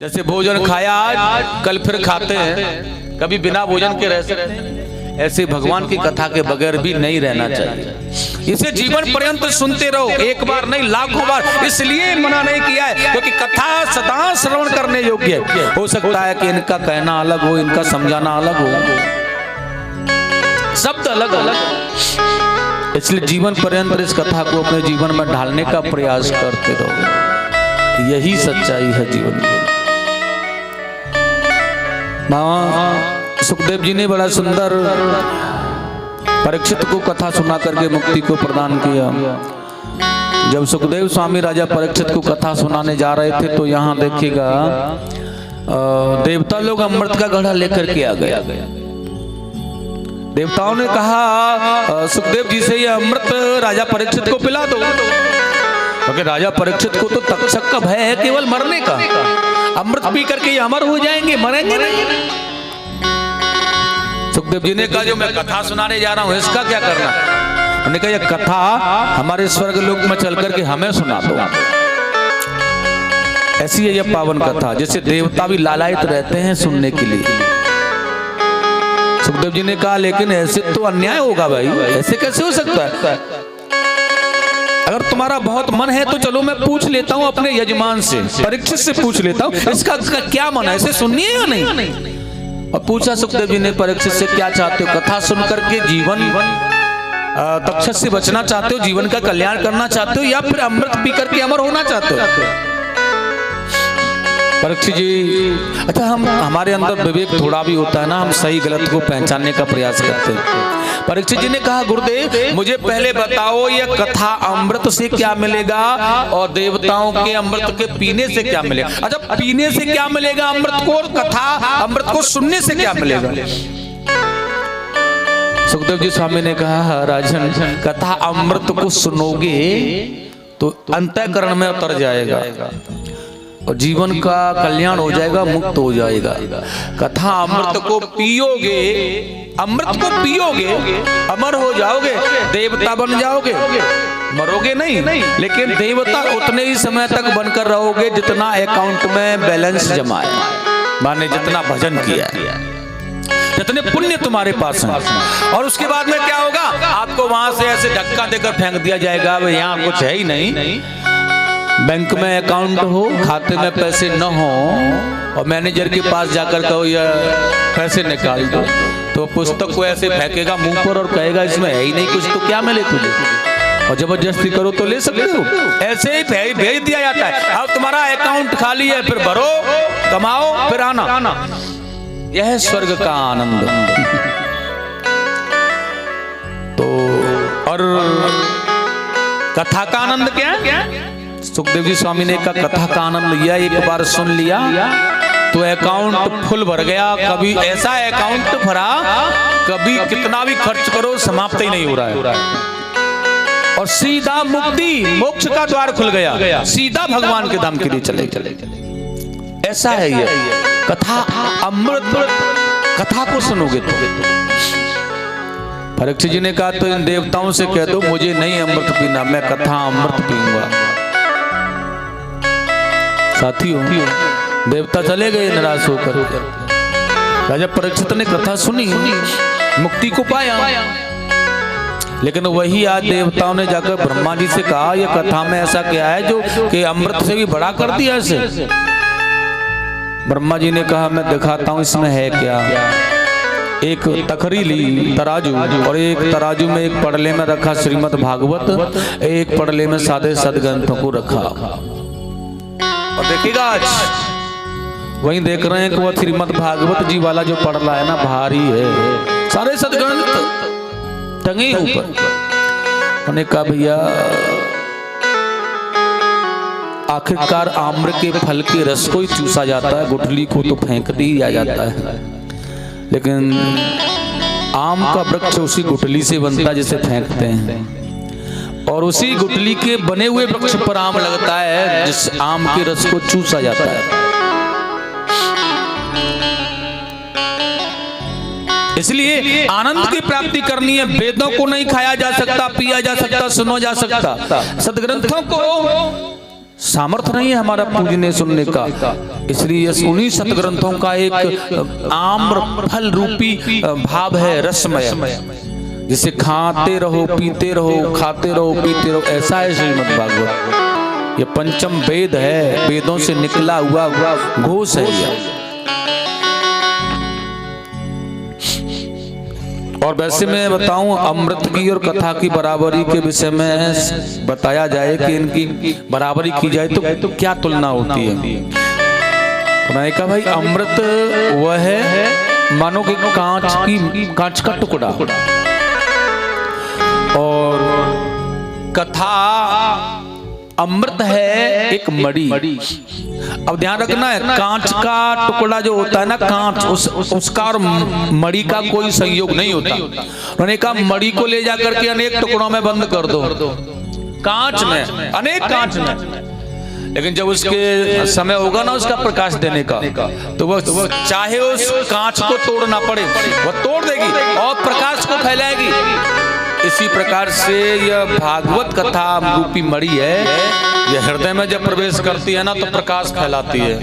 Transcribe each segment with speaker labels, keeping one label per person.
Speaker 1: जैसे भोजन खाया आज कल फिर खाते हैं, कभी बिना भोजन के रह सकते हैं, ऐसे भगवान की कथा के बगैर भी नहीं रहना चाहिए। इसे जीवन पर्यंत सुनते रहो, एक बार नहीं लाखों बार। इसलिए मना नहीं किया है क्योंकि कथा सदा श्रवण करने योग्य है। हो सकता है कि इनका कहना अलग हो, इनका समझाना अलग हो, शब्द अलग अलग, इसलिए जीवन पर्यंत इस कथा को अपने जीवन में ढालने का प्रयास करते रहो। यही सच्चाई है जीवन की। सुखदेव जी ने बड़ा सुंदर परीक्षित को कथा सुना करके मुक्ति को प्रदान किया। जब सुखदेव स्वामी राजा परीक्षित को कथा सुनाने जा रहे थे तो यहाँ देखिएगा देवता लोग अमृत का घड़ा लेकर के आ गया। देवताओं ने कहा सुखदेव जी से ये अमृत राजा परीक्षित को पिला दो, क्योंकि राजा परीक्षित को तो तक्षक का भय है केवल मरने का। अमृत पी करके ये अमर हो जाएंगे, मरेंगे नहीं। सुखदेव जी ने कहा जो मैं कथा सुनाने जा रहा हूं इसका क्या करना। उन्होंने कहा ये कथा हमारे स्वर्ग लोक में चल करके हमें सुना दो। ऐसी है यह पावन कथा, जैसे देवता भी लालायित रहते हैं सुनने के लिए। सुखदेव जी ने कहा लेकिन ऐसे तो अन्याय होगा भाई, ऐसे कैसे हो सकता है। अगर तुम्हारा बहुत मन है तो चलो मैं पूछ लेता हूँ अपने यजमान से, परीक्षित से पूछ लेता हूँ इसका क्या मन है, इसे सुननी है या नहीं। और पूछा सुखदेव जी ने परीक्षित से क्या चाहते हो, कथा सुन करके जीवन तक्षक से बचना चाहते हो, जीवन का कल्याण करना चाहते हो, या फिर अमृत पी करके अमर होना चाहते हो। परीक्षित जी अच्छा हमारे अंदर विवेक थोड़ा भी होता है ना, हम सही गलत को पहचानने का प्रयास करते हैं। परीक्षित जी ने कहा गुरुदेव मुझे पहले बताओ ये कथा अमृत से क्या मिलेगा और देवताओं के अमृत के पीने से क्या मिलेगा। अच्छा पीने से क्या मिलेगा अमृत को, और कथा अमृत को सुनने से क्या मिलेगा। सुखदेव जी स्वामी ने कहा राजन कथा अमृत को सुनोगे तो अंतःकरण में उतर जाएगा और जीवन का कल्याण हो जाएगा, मुक्त हो जाएगा। कथा अमृत को पियोगे, अमृत को पियोगे अमर हो जाओगे, देवता बन जाओगे, मरोगे नहीं। लेकिन देवता उतने ही समय तक बनकर रहोगे जितना अकाउंट में बैलेंस जमा है, माने जितना भजन किया है, जितने पुण्य तुम्हारे पास हैं। और उसके बाद में क्या होगा, आपको वहां से ऐसे धक्का देकर फेंक दिया जाएगा, यहाँ कुछ है ही नहीं। बैंक में अकाउंट हो, खाते में पैसे न हो और मैनेजर के पास जाकर कहो या पैसे निकाल दो, तो पुस्तक को ऐसे फेंकेगा मुंह पर और कहेगा इसमें है ही नहीं कुछ, तो क्या मिले तुझे। और जबरदस्ती करो तो ले सकते हो, ऐसे ही भेज दिया जाता है। अब तुम्हारा अकाउंट खाली है, फिर भरो, कमाओ, फिर आना। यह है स्वर्ग का आनंद। तो और कथा का आनंद क्या है। सुखदेव जी स्वामी ने कहा कथा का आनंद लिया, एक बार सुन लिया तो अकाउंट फुल भर गया। कभी ऐसा अकाउंट भरा, कभी कितना भी खर्च करो समाप्त ही नहीं हो रहा है। और सीधा मुक्ति मोक्ष का द्वार खुल गया, सीधा भगवान के धाम के लिए चले। ऐसा है ये कथा अमृत, कथा को सुनोगे तो। परीक्षित जी ने कहा तो इन देवताओं से कह दो मुझे नहीं अमृत पीना, मैं कथा अमृत पीऊंगा। साथियों देवता चले गए निराश होकर। राजा परीक्षित ने कथा सुनी, मुक्ति को पाया। लेकिन वही आज देवताओं ने जाकर ब्रह्मा जी से कहा यह कथा में ऐसा क्या है जो कि अमृत से भी बड़ा कर दिया इसे। ब्रह्मा जी ने कहा मैं दिखाता हूं इसमें है क्या। एक तखरी ली तराजू, और एक तराजू में एक पड़ले में रखा श्रीमद् भागवत, एक पड़ले में सादे सदग्रंथों को रखा। और देखिएगा आज वहीं देख रहे हैं कि वह श्रीमद् भागवत जी वाला जो पड़ला है ना भारी है, सारे सदग्रंथ टंगे ऊपर। उन्होंने कहा भैया आखिरकार आम्र के फल के रस को ही चूसा जाता है, गुठली को तो फेंक दिया जाता है। लेकिन आम का वृक्ष उसी गुठली से बनता है जिसे फेंकते हैं, और उसी गुठली के बने हुए वृक्ष पर आम लगता है जिस आम के रस को चूसा जाता है। इसलिए आनंद की प्राप्ति करनी है। वेदों को नहीं खाया जा सकता, पिया जा सकता, सुना जा सकता, सदग्रंथों को सामर्थ्य नहीं है हमारा पूजने सुनने का। इसलिए उन्हीं सतग्रंथों का एक आम्र फल रूपी भाव है, रसमय, जिसे खाते रहो पीते रहो, खाते रहो पीते रहो, ऐसा है श्रीमद् भागवत। ये पंचम वेद है, वेदों से निकला हुआ घोष है यह। और वैसे मैं बताऊं, अमृत की और कथा की बराबरी के विषय में बताया जाए कि इनकी बराबरी की जाए तो क्या तुलना होती है। तो मैंने कहा भाई, अमृत वह है मानो कि कांच का टुकड़ा, और कथा अमृत है एक मणि। अब ध्यान रखना है, कांच का टुकड़ा जो होता है ना, कांच उसका और मणि का कोई संयोग नहीं होता। उन्होंने कहा मणि को ले जाकर के अनेक टुकड़ों में बंद कर दो, कांच में, अनेक कांच में, लेकिन जब उसके समय होगा ना उसका प्रकाश देने का, तो वह चाहे उस कांच को तोड़ना पड़े वह तोड़ देगी और प्रकाश को फैलाएगी। इसी प्रकार से यह भागवत कथा रूपी मणि है, यह हृदय में जब प्रवेश करती है ना तो प्रकाश फैलाती है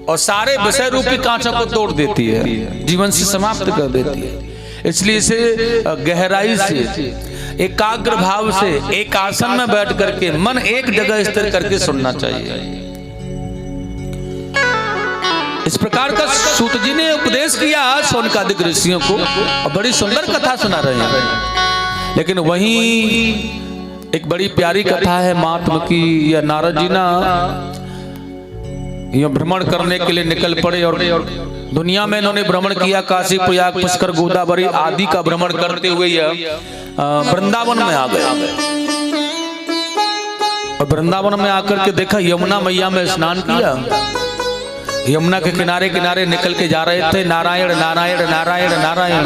Speaker 1: और सारे विषय रूपी कांचों को तोड़ देती है, जीवन से समाप्त कर देती है। इसलिए इसे गहराई से, एकाग्र भाव से, एक आसन में बैठ करके, मन एक जगह स्थिर करके सुनना चाहिए। इस प्रकार का सूत जी ने उपदेश किया शौनकादिक ऋषियों को, और बड़ी सुंदर कथा सुना रहे हैं। लेकिन वहीं एक बड़ी प्यारी कथा है महात्मा की। या नारद जी ना यह भ्रमण करने के लिए निकल पड़े, और दुनिया में इन्होंने भ्रमण किया, काशी प्रयाग पुष्कर गोदावरी आदि का भ्रमण करते हुए यह वृंदावन में आ गए। और वृंदावन में आकर के देखा, यमुना मैया में स्नान किया, यमुना के किनारे किनारे निकल के जा रहे थे, नारायण नारायण नारायण नारायण।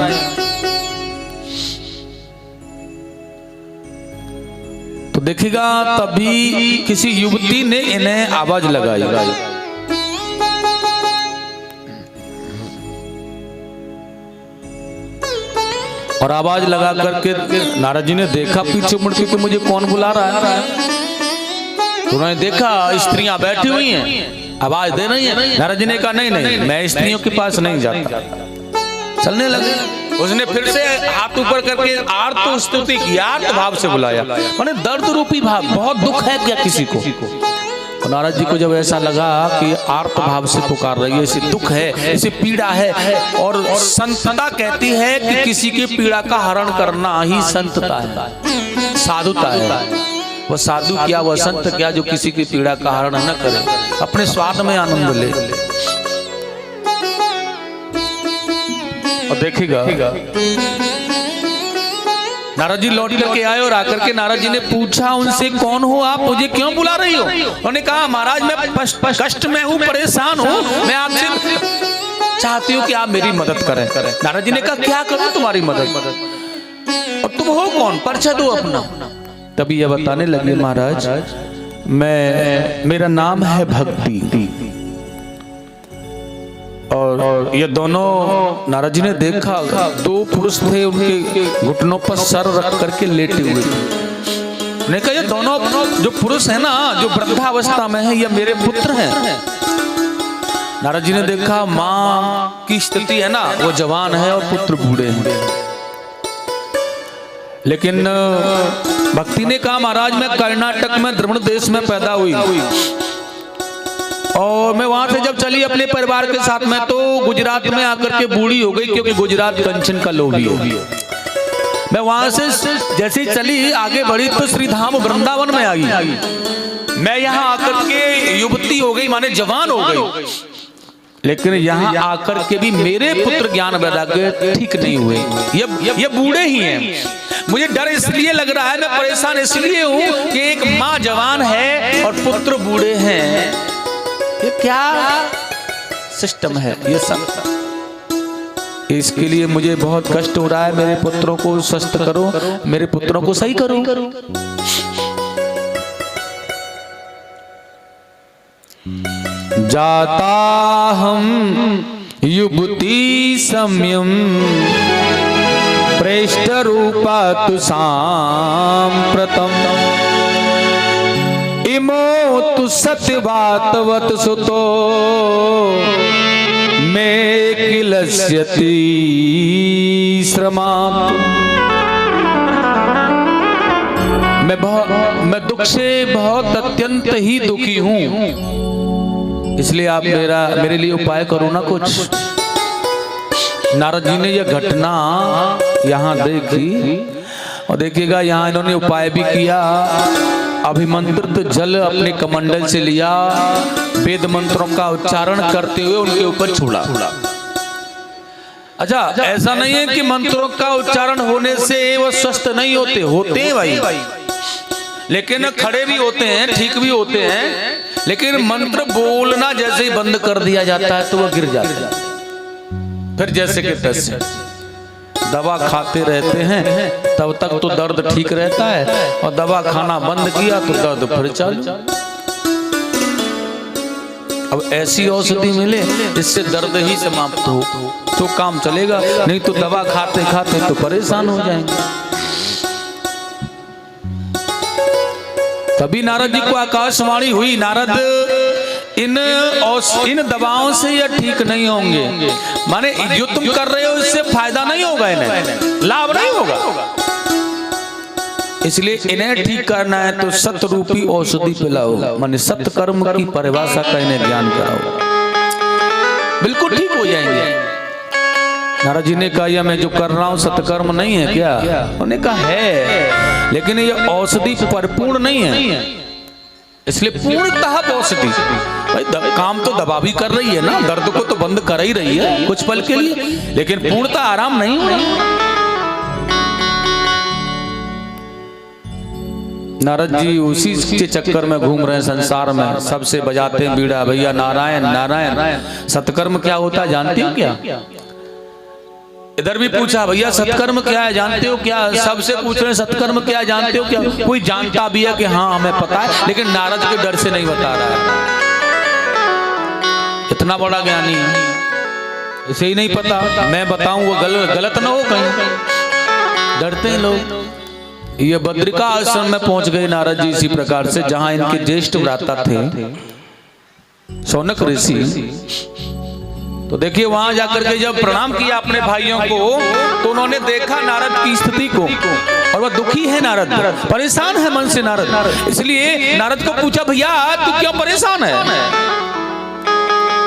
Speaker 1: तो देखिएगा, तभी किसी युवती ने इन्हें आवाज लगाई, और आवाज लगा करके नारद जी ने देखा पीछे मुड़ के कि मुझे कौन बुला रहा है। तो उन्होंने देखा स्त्रियां बैठी हुई हैं, आवाज दे रही हैं। नारद जी ने कहा नहीं नहीं, मैं स्त्रियों के पास नहीं जाता। चलने लगे। उसने फिर से हाथ ऊपर करके आर्त स्तुति की, आर्त भाव से बुलाया, माने दर्द रूपी भाव, बहुत दुख है क्या किसी को। तो नारद जी को जब ऐसा लगा कि आर्त भाव से पुकार रही है, इसे दुख है, इसे पीड़ा है, और संतता कहती है कि किसी की पीड़ा का हरण करना ही संतता है, साधुता है। वह साधु क्या, वह संत क्या जो किसी की पीड़ा का हरण न करे, अपने स्वाद में आनंद ले। और देखिएगा, नारद जी लौट करके आए और आकर के नारद जी ने पूछा उनसे, कौन हो आप, मुझे क्यों बुला रही हो। उन्होंने कहा महाराज मैं कष्ट में हूँ, परेशान हूँ, मैं आपसे चाहती हूँ कि आप मेरी मदद करें। नारद जी ने कहा क्या करूँ तुम्हारी मदद, और तुम हो कौन, परिचय दो अपना। तभी यह बताने लगे, महाराज मेरा नाम है भक्ति, और ये दोनों, नारद जी ने देखा दो पुरुष थे, उनके घुटनों पर सर रख करके लेटे हुए थे। ने कहा ये दोनों जो पुरुष है ना, जो वृद्धावस्था में है, ये मेरे पुत्र हैं। नारद जी ने देखा माँ की स्थिति है ना, वो जवान है और पुत्र बूढ़े हैं। लेकिन भक्ति ने कहा महाराज मैं कर्नाटक में द्रविड़ देश में पैदा हुई, और मैं वहां से जब चली अपने परिवार के साथ में तो गुजरात में आकर के बूढ़ी हो गई, क्योंकि गुजरात कंचन का लोभी है। मैं वहां से जैसे ही चली आगे बढ़ी तो श्री धाम वृंदावन में आई। मैं यहाँ आकर के युवती हो गई, माने जवान हो गई, लेकिन यहाँ आकर के भी मेरे पुत्र ज्ञान वैराग्य ठीक नहीं हुए, ये बूढ़े ही हैं। मुझे डर इसलिए लग रहा है, मैं परेशान इसलिए हूँ कि एक माँ जवान है और पुत्र बूढ़े हैं। ये क्या सिस्टम है ये सब, इसके लिए मुझे बहुत कष्ट हो रहा है। मेरे पुत्रों को स्वस्थ करो, मेरे पुत्रों को सही करो। जाता हम युवती सम्यम प्रेष्ठ रूपा तु सांप्रतम इमो तु सत्यवातवत सुतो में किलस्यति श्रमात्। मैं दुख से बहुत अत्यंत ही दुखी हूं, इसलिए आप मेरे लिए उपाय करो ना कुछ। नारद जी ने यह घटना यहाँ देखी और देखिएगा यहाँ इन्होंने उपाय भी किया। अभिमंत्रित जल अपने कमंडल से लिया, वेद मंत्रों का उच्चारण करते हुए उनके ऊपर छोड़ा। अच्छा, ऐसा नहीं है कि मंत्रों का उच्चारण होने से वो स्वस्थ नहीं होते, होते हैं भाई, लेकिन खड़े भी होते हैं, ठीक भी होते हैं, लेकिन मंत्र बोलना जैसे ही बंद कर दिया जाता है तो वो गिर जाता है। फिर जैसे कि तैसे दवा खाते रहते हैं तब तक तो दर्द ठीक रहता है, और दवा खाना बंद किया तो दर्द फिर चालू। अब ऐसी औषधि मिले जिससे दर्द ही समाप्त हो तो काम चलेगा, नहीं तो दवा खाते खाते तो परेशान हो जाएंगे। तभी नारद जी को आकाशवाणी हुई, नारद इन दवाओं से ये ठीक नहीं होंगे, माने जो तुम कर रहे हो इससे फायदा नहीं होगा, इन्हें लाभ नहीं होगा, इसलिए इन्हें ठीक करना है तो सत्य रूपी औषधि पिलाओ, माने सत्य कर्म की परिभाषा का इन्हें ज्ञान कराओ, बिल्कुल ठीक हो जाएंगे। नारद जी ने कहा यह मैं जो कर रहा हूं सत्कर्म नहीं है क्या? उन्होंने कहा है, लेकिन ये औषधि परिपूर्ण नहीं है, इसलिए पूर्णतः औषधि भाई काम तो दवा भी कर रही है ना, दर्द को तो बंद कर ही रही है कुछ पल के लिए, लेकिन पूर्णतः आराम नहीं हो रहा। नारद जी उसी के चक्कर में घूम रहे हैं संसार में, सबसे बजाते हैं बीड़ा, भैया नारायण नारायण। सत्कर्म क्या होता है जानते हो क्या? इधर भी पूछा भैया सत्कर्म क्या है जानते हो क्या? सबसे पूछ रहे सत्कर्म क्या है जानते हो क्या? कोई जानता भी है कि हाँ हमें पता है, लेकिन नारद के डर से नहीं बता रहा है। इतना बड़ा ज्ञानी है, इसे ही नहीं पता, मैं बताऊं वो गलत ना हो कहीं, डरते हैं लोग। ये बद्रिका आश्रम में पहुंच गए नारद जी इसी प्रकार से, जहां इनके ज्येष्ठ भ्राता थे शौनक ऋषि। तो देखिए वहां जाकर के जब प्रणाम किया अपने भाइयों को, तो उन्होंने देखा नारद की स्थिति को, और वह दुखी है, नारद परेशान है मन से नारद। इसलिए नारद को पूछा भैया तू क्यों परेशान है?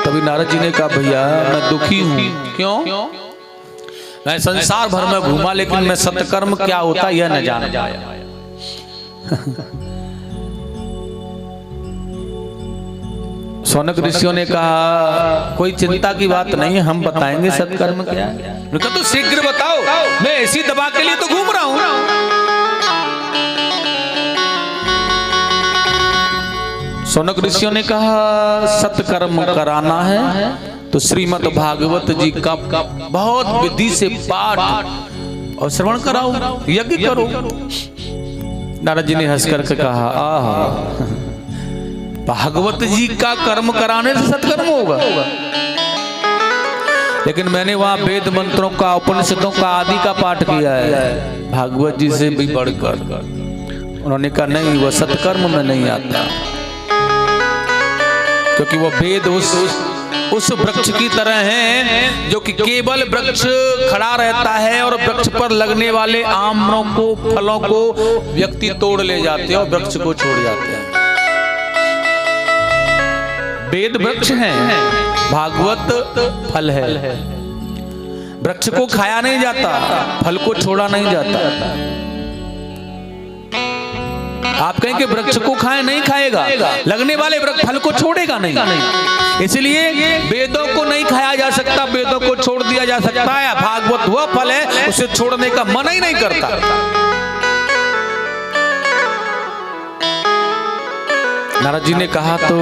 Speaker 1: तभी नारद जी ने कहा भैया मैं दुखी हूं। क्यों? मैं संसार भर में घूमा, लेकिन मैं सत्कर्म क्या होता यह न जान पाया। शौनक ऋषियों ने कहा कोई चिंता की बात नहीं है, हम बताएंगे सत्कर्म क्या है। तो शीघ्र बताओ, मैं ऐसी दवा के लिए तो घूम रहा हूं। शौनक ऋषियों ने कहा सत्कर्म कराना है तो श्रीमद् भागवत जी का बहुत विधि से पाठ और श्रवण कराओ, यज्ञ करो। नारद जी ने हंस करके कहा आहा, भागवत जी का कर्म कराने से सत्कर्म होगा? लेकिन मैंने वहां वेद मंत्रों का, उपनिषदों का आदि का पाठ किया है, भागवत जी से भी बढ़कर। उन्होंने कहा नहीं, वह सत्कर्म में नहीं आता, क्योंकि वह वेद उस वृक्ष की तरह हैं जो कि केवल वृक्ष खड़ा रहता है और वृक्ष पर लगने वाले आमों को, फलों को व्यक्ति तोड़ ले जाते हैं और वृक्ष को छोड़ जाते हैं। वेद वृक्ष हैं, भागवत फल है। वृक्ष को खाया नहीं जाता, फल को छोड़ा नहीं जाता। आप कहेंगे वृक्ष को खाए, नहीं खाएगा, लगने वाले वृक्ष फल को छोड़ेगा नहीं। इसलिए वेदों को नहीं खाया जा सकता, वेदों को छोड़ दिया जा सकता है। भागवत वह फल है उसे छोड़ने का मन ही नहीं करता। नारद जी ने कहा तो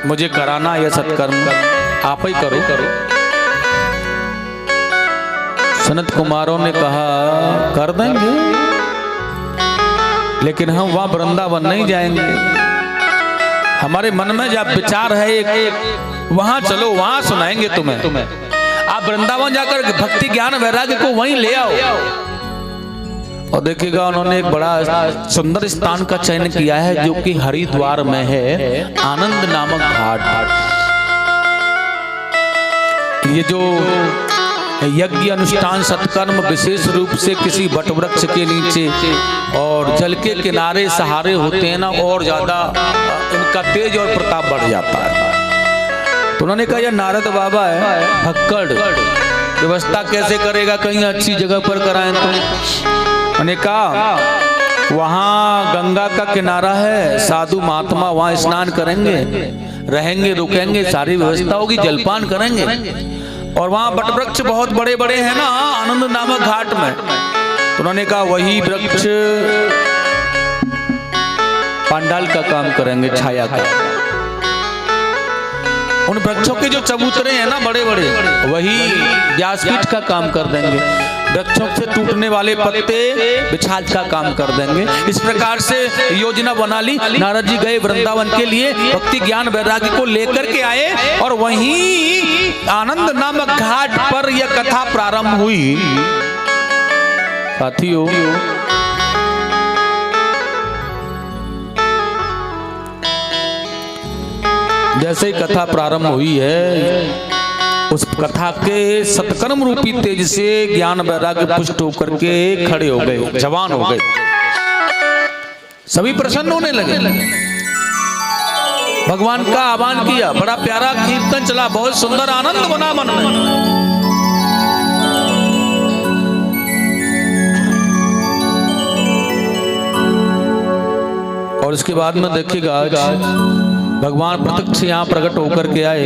Speaker 1: मुझे कराना यह सत्कर्म, आप ही करो। सनत कुमारों ने कहा कर देंगे, लेकिन हम वहां वृंदावन नहीं जाएंगे। हमारे मन में जब विचार है एक वहां चलो, वहां सुनाएंगे तुम्हें। आप वृंदावन जाकर भक्ति ज्ञान वैराग्य को वहीं ले आओ, और देखिएगा उन्होंने एक बड़ा सुंदर स्थान का चयन किया है जो कि हरिद्वार में है, आनंद नामक घाट। ये जो यज्ञ अनुष्ठान सत्कर्म विशेष रूप से किसी वटवृक्ष के नीचे और जल के किनारे सहारे होते हैं ना, और ज्यादा इनका तेज और प्रताप बढ़ जाता है। तो उन्होंने कहा यह नारद बाबा है भक्कड़, व्यवस्था कैसे करेगा, कहीं अच्छी जगह पर कराएं तो। उन्होंने कहा वहाँ गंगा का किनारा है, साधु महात्मा वहाँ स्नान करेंगे, रहेंगे रुकेंगे, सारी व्यवस्था होगी, जलपान करेंगे। और वहाँ वटवृक्ष बहुत बड़े बड़े हैं ना आनंद नामक घाट में। तो उन्होंने कहा वही वृक्ष पंडाल का काम करेंगे, छाया का। उन वृक्षों के जो चबूतरे हैं ना बड़े बड़े, वही व्यासपीठ का काम कर देंगे। वृक्षों से टूटने वाले पत्ते बिछाल का काम कर देंगे। इस प्रकार से योजना बना ली। नारद जी गए वृंदावन के लिए, भक्ति ज्ञान वैराग्य को लेकर के आए और वहीं आनंद नामक घाट पर यह कथा प्रारंभ हुई। साथियों, जैसे ही कथा प्रारंभ हुई है, उस कथा के सत्कर्म रूपी तेज से ज्ञान वैराग्य पुष्ट होकर के खड़े हो गए, जवान हो गए, सभी प्रसन्न होने लगे। भगवान का आह्वान किया, बड़ा प्यारा कीर्तन चला, बहुत सुंदर आनंद बना मन में। और इसके बाद में देखिएगा भगवान प्रत्यक्ष यहाँ प्रकट होकर के आए,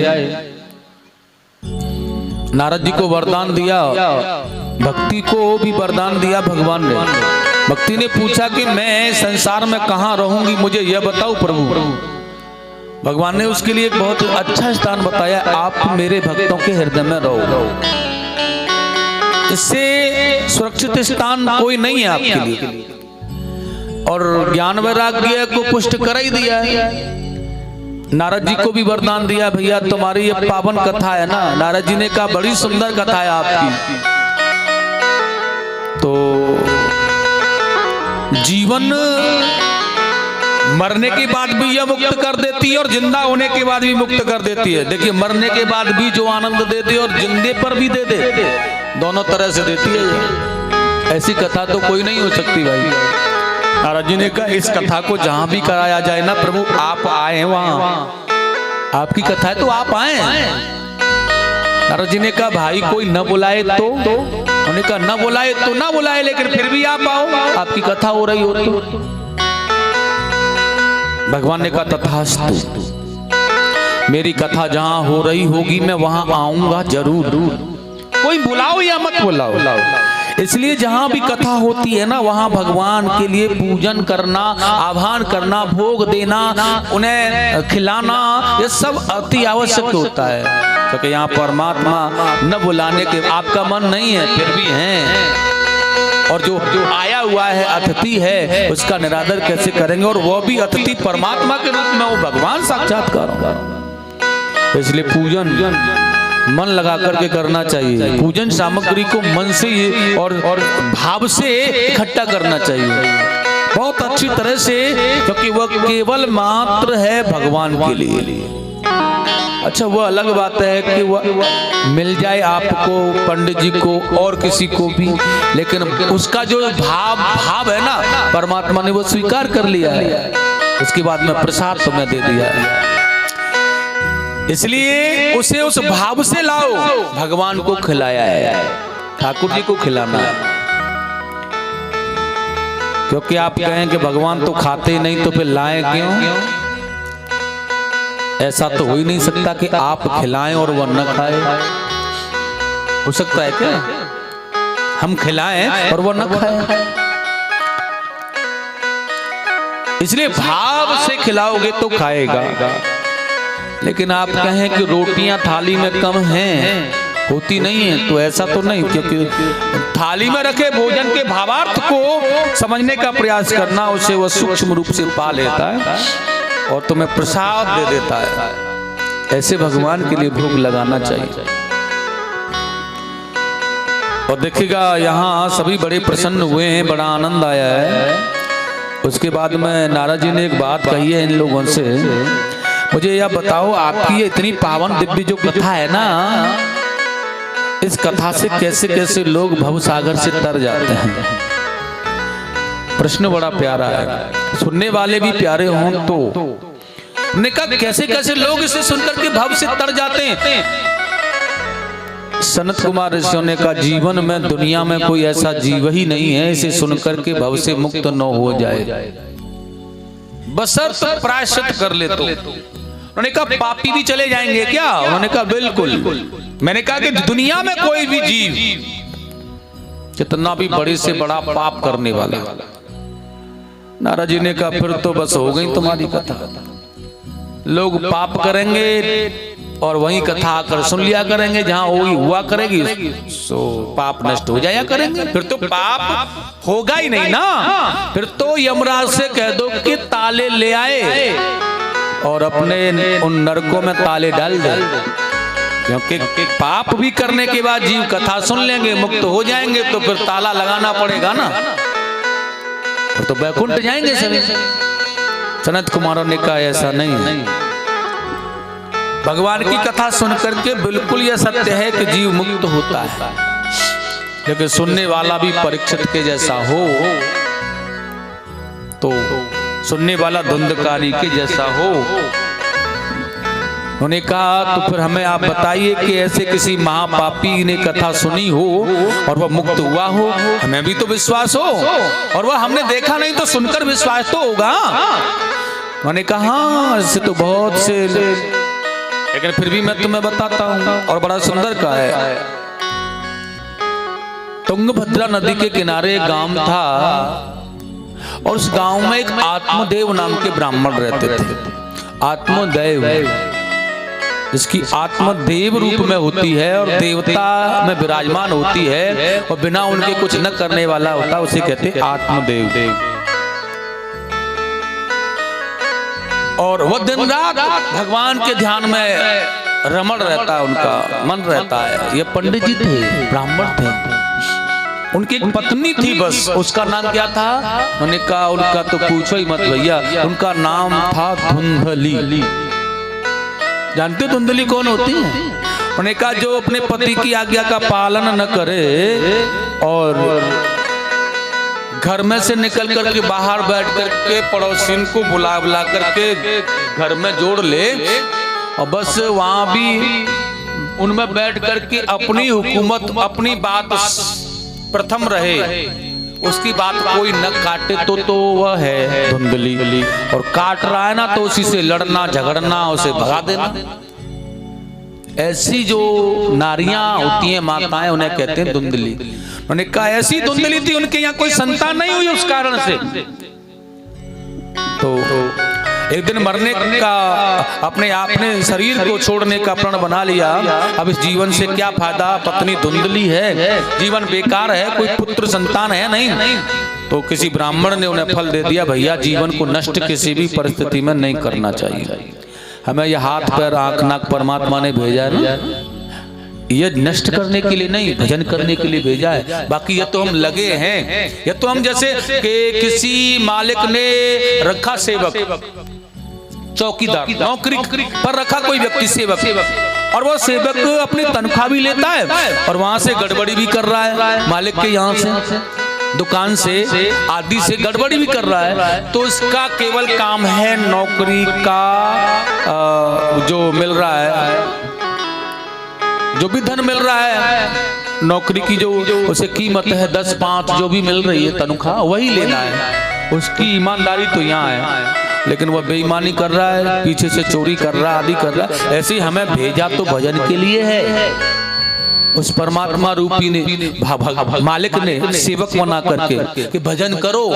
Speaker 1: नारद जी को वरदान दिया, भक्ति को भी वरदान दिया भगवान ने। भक्ति ने पूछा कि मैं संसार में कहाँ रहूंगी, मुझे यह बताओ प्रभु। भगवान ने उसके लिए एक बहुत अच्छा स्थान बताया, आप मेरे भक्तों के हृदय में रहो। इससे सुरक्षित स्थान कोई नहीं है आपके लिए। और ज्ञान वैराग्य को पुष्ट कर ही दिया है। नारद जी को भी वरदान दिया, भैया तुम्हारी ये पावन कथा है ना। नारद जी ने कहा बड़ी सुंदर कथा है आपकी, तो जीवन मरने के बाद भी यह मुक्त कर देती है और जिंदा होने के बाद भी मुक्त कर देती है। देखिए मरने के बाद भी जो आनंद दे दे और जिंदे पर भी दे दे, दोनों तरह से देती है। ऐसी कथा तो कोई नहीं हो सकती भाई। नारद जी ने कहा इस कथा को जहां भी कराया जाए ना प्रभु, आप आए वहां, आपकी कथा है तो आप आए। नारद जी ने कहा भाई कोई न बुलाए तो? उन्होंने कहा न बुलाए तो ना बुलाए, लेकिन फिर भी आप आओ, आपकी कथा हो रही हो तो। भगवान ने कहा तथास्तु, मेरी कथा जहां हो रही होगी मैं वहां आऊंगा जरूर। कोई बुलाओ या मत बुलाओ, इसलिए जहां भी कथा होती है ना वहां भगवान के लिए पूजन करना, आह्वान करना, भोग देना, उन्हें खिलाना, ये सब अति आवश्यक होता है। क्योंकि यहाँ परमात्मा न बुलाने के आपका मन नहीं है, फिर भी हैं। और जो आया हुआ है अतिथि है, उसका निरादर कैसे करेंगे? और वो भी अतिथि परमात्मा के रूप में, वो भगवान साक्षात्कार होगा। इसलिए पूजन मन लगा करके करना चाहिए। पूजन सामग्री को मन से और भाव से इकट्ठा करना चाहिए, बहुत अच्छी तरह से, क्योंकि वह केवल मात्र है भगवान के लिए। अच्छा वो अलग बात है कि वह मिल जाए आपको, पंडित जी को और किसी को भी, लेकिन उसका जो भाव है ना, परमात्मा ने वो स्वीकार कर लिया है, उसके बाद में प्रसाद तुम्हें दे दिया है। इसलिए उसे उस भाव से लाओ, भगवान को खिलाया है, ठाकुर जी को खिलाना है। क्योंकि आप कहें कि भगवान तो खाते ही नहीं, तो फिर लाएं क्यों? ऐसा तो हो ही नहीं सकता कि आप खिलाएं और वह न खाए। हो सकता है क्या हम खिलाएं और वह न खाए? इसलिए भाव से खिलाओगे तो खाएगा। लेकिन आप कहें कि रोटियां थाली में कम हैं, होती नहीं है, तो ऐसा तो नहीं। क्योंकि थाली में रखे भोजन के भावार्थ को समझने का प्रयास करना, उसे वह सूक्ष्म रूप से पा लेता है और तुम्हें प्रसाद दे देता है। ऐसे भगवान के लिए भोग लगाना चाहिए। और देखिएगा यहाँ सभी बड़े प्रसन्न हुए हैं, बड़ा आनंद आया है। उसके बाद में नारद जी ने एक बात कही है इन लोगों से, मुझे यह बताओ आपकी ये इतनी पावन दिव्य जो कथा है ना, इस कथा से कैसे कैसे लोग भवसागर से तर जाते हैं। प्रश्न बड़ा प्यारा है, सुनने वाले भी प्यारे हों तो। ने कहा कैसे कैसे लोग इसे सुनकर के भव से तर जाते हैं। सनत कुमार ऋषियों ने कहा जीवन में दुनिया में कोई ऐसा जीव ही नहीं है इसे सुनकर के भव से मुक्त न हो जाए, बशर्ते प्रायश्चित कर ले तो। उन्होंने कहा पापी भी चले जाएंगे क्या? उन्होंने कहा बिल्कुल। मैंने कहा कि दुनिया में कोई भी जीव कितना भी बड़े से बड़ा पाप करने वाला, नारद जी ने कहा फिर तो बस हो गई तुम्हारी कथा। लोग पाप करेंगे और वही कथा आकर सुन लिया करेंगे, जहां वही हुआ करेगी सो पाप नष्ट हो जाया करेंगे। फिर तो पाप होगा ही नहीं ना, फिर तो यमराज से कह दो कि ताले ले आए और अपने उन नरकों में ताले डाल दे, क्योंकि पाप भी करने के बाद जीव कथा सुन लेंगे, मुक्त हो जाएंगे, तो फिर ताला लगाना पड़ेगा ना, फिर तो बैकुंठ जाएंगे सभी। सनत कुमारों ने कहा ऐसा नहीं, भगवान की कथा सुन करके बिल्कुल यह सत्य है कि जीव मुक्त होता है, लेकिन सुनने वाला भी परीक्षित के जैसा हो, तो सुनने वाला धुंधकारी के जैसा हो। उन्होंने कहा तो फिर हमें आप बताइए कि ऐसे किसी महापापी ने कथा सुनी हो और वह मुक्त हुआ हो, हमें भी तो विश्वास हो, और वह हमने देखा नहीं तो सुनकर विश्वास तो होगा। उन्होंने कहा हाँ ऐसे तो बहुत से, लेकिन फिर भी मैं तुम्हें बताता हूं, और बड़ा सुंदर का है। तुंगभद्रा नदी के किनारे एक गांव था और उस गांव में एक आत्मदेव नाम के ब्राह्मण रहते थे। आत्मदेव जिसकी आत्मदेव रूप में होती है और देवता में विराजमान होती है और बिना उनके कुछ न करने वाला होता, उसे कहते हैं आत्मदेव। और वह दिन रात भगवान के ध्यान में रमण रहता है, उनका मन रहता है। ये पंडित जी थे, ब्राह्मण थे, उनकी एक पत्नी थी बस, उसका नाम क्या था? उन्होंने कहा उनका तो पूछो ही मत भैया, उनका नाम था धुंधली। जानते धुंधली कौन होती है? उन्होंने कहा जो अपने पति की आज्ञा का पालन न करे और घर में से निकल करके बाहर बैठ करके पड़ोसिन को बुला बुला करके घर में जोड़ ले और बस वहां भी उनमें बैठ करके अपनी हुकूमत, अपनी बात प्रथम रहे, उसकी बात कोई न काटे तो वह है धुंधली। और काट रहा है ना तो उसी से लड़ना झगड़ना, उसे भगा देना। ऐसी जो नारियां होती हैं, माताएं, उन्हें कहते हैं धुंधली। उन्होंने कहा ऐसी धुंधली थी, उनके यहाँ कोई संतान नहीं हुई उस कारण से। तो एक दिन मरने का, अपने आपने शरीर को छोड़ने का प्रण बना लिया। अब इस जीवन से क्या फायदा, पत्नी धुंधली है, जीवन बेकार है, कोई पुत्र संतान है नहीं। तो किसी ब्राह्मण ने उन्हें फल दे दिया, भैया जीवन को नष्ट किसी भी परिस्थिति में नहीं करना चाहिए। हमें यह हाथ पैर आंख नाक परमात्मा ने भेजा है ना, ये नष्ट करने के लिए नहीं, भजन करने के लिए भेजा है। बाकी ये तो हम लगे हैं, ये तो हम जैसे कि किसी मालिक ने रखा सेवक, चौकीदार, नौकरी पर रखा कोई व्यक्ति सेवक, और वो सेवक अपनी तनख्वाह भी लेता है और वहां से गड़बड़ी भी कर रहा है, मालिक के यहाँ से दुकान से आदि से गड़बड़ी भी कर रहा है। तो इसका केवल काम है नौकरी का जो मिल रहा है, जो भी धन मिल रहा है नौकरी की, जो उसे कीमत है 10-5 जो भी मिल रही है तनख्वाह, वही लेना है। उसकी ईमानदारी तो यहाँ है, लेकिन वह बेईमानी कर रहा है, पीछे से चोरी कर रहा है, आदि कर रहा है। ऐसे हमें भेजा तो भजन के लिए है। उस परमात्मा रूपी ने मालिक ने सेवक बना करके कि भजन करो,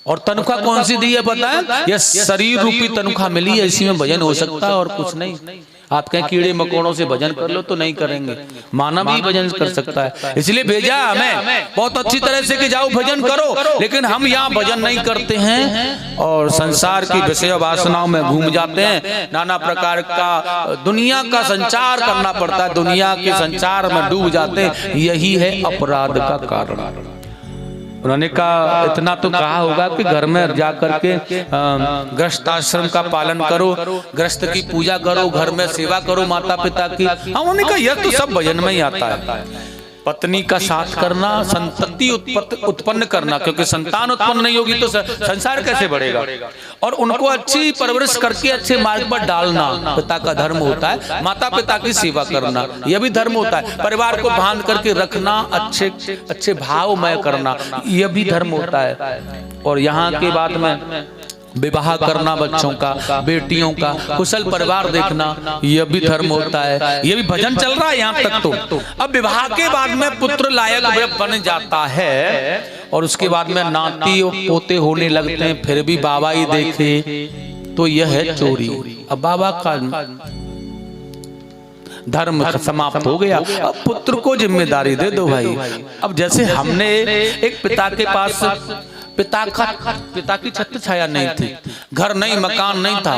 Speaker 1: और तनख्वाह कौन सी दी है पता है? यह शरीर रूपी तनख्वाह मिली है, इसी में भजन हो सकता है और कुछ नहीं। आप कहें कीड़े मकोड़ों से भजन कर लो तो नहीं करेंगे, मानव भी भजन कर सकता है। इसलिए भेजा हमें बहुत अच्छी तरह से कि जाओ भजन करो, लेकिन हम यहाँ भजन नहीं करते हैं और संसार की विषय वासनाओं में घूम जाते हैं। नाना प्रकार का दुनिया का संचार करना पड़ता है, दुनिया के संचार में डूब जाते हैं। यही है अपराध का कारण। उन्होंने कहा इतना तो कहा होगा कि घर में जाकर के गृहस्थ आश्रम का पालन करो, गृहस्थ की पूजा करो, घर में सेवा करो माता पिता की। हाँ, उन्होंने कहा यह तो सब भजन में ही आता है। पत्नी का साथ करना, संतति उत्पन्न करना, क्योंकि संतान उत्पन्न नहीं होगी तो संसार कैसे बढ़ेगा। और उनको अच्छी परवरिश करके अच्छे मार्ग पर डालना पिता का धर्म होता है। माता पिता की सेवा करना यह भी धर्म होता है। परिवार को बांध करके रखना, अच्छे अच्छे भावमय करना, यह भी धर्म होता है। और यहाँ के बाद में विवाह करना, बच्चों का, बेटियों का कुशल परिवार देखना, यह भी धर्म होता है। यह भी भजन चल रहा है यहाँ तक। तो अब विवाह के बाद में पुत्र लायक बन जाता है और उसके बाद में नाती और पोते होने लगते हैं, फिर भी बाबा ही देखे, तो यह है चोरी। अब बाबा का धर्म समाप्त हो गया। अब पुत्र को जिम्मेदारी दे दो भाई। अब जैसे हमने एक पिता के पास पिता की छत्र छाया नहीं थी, घर नहीं, मकान नहीं था,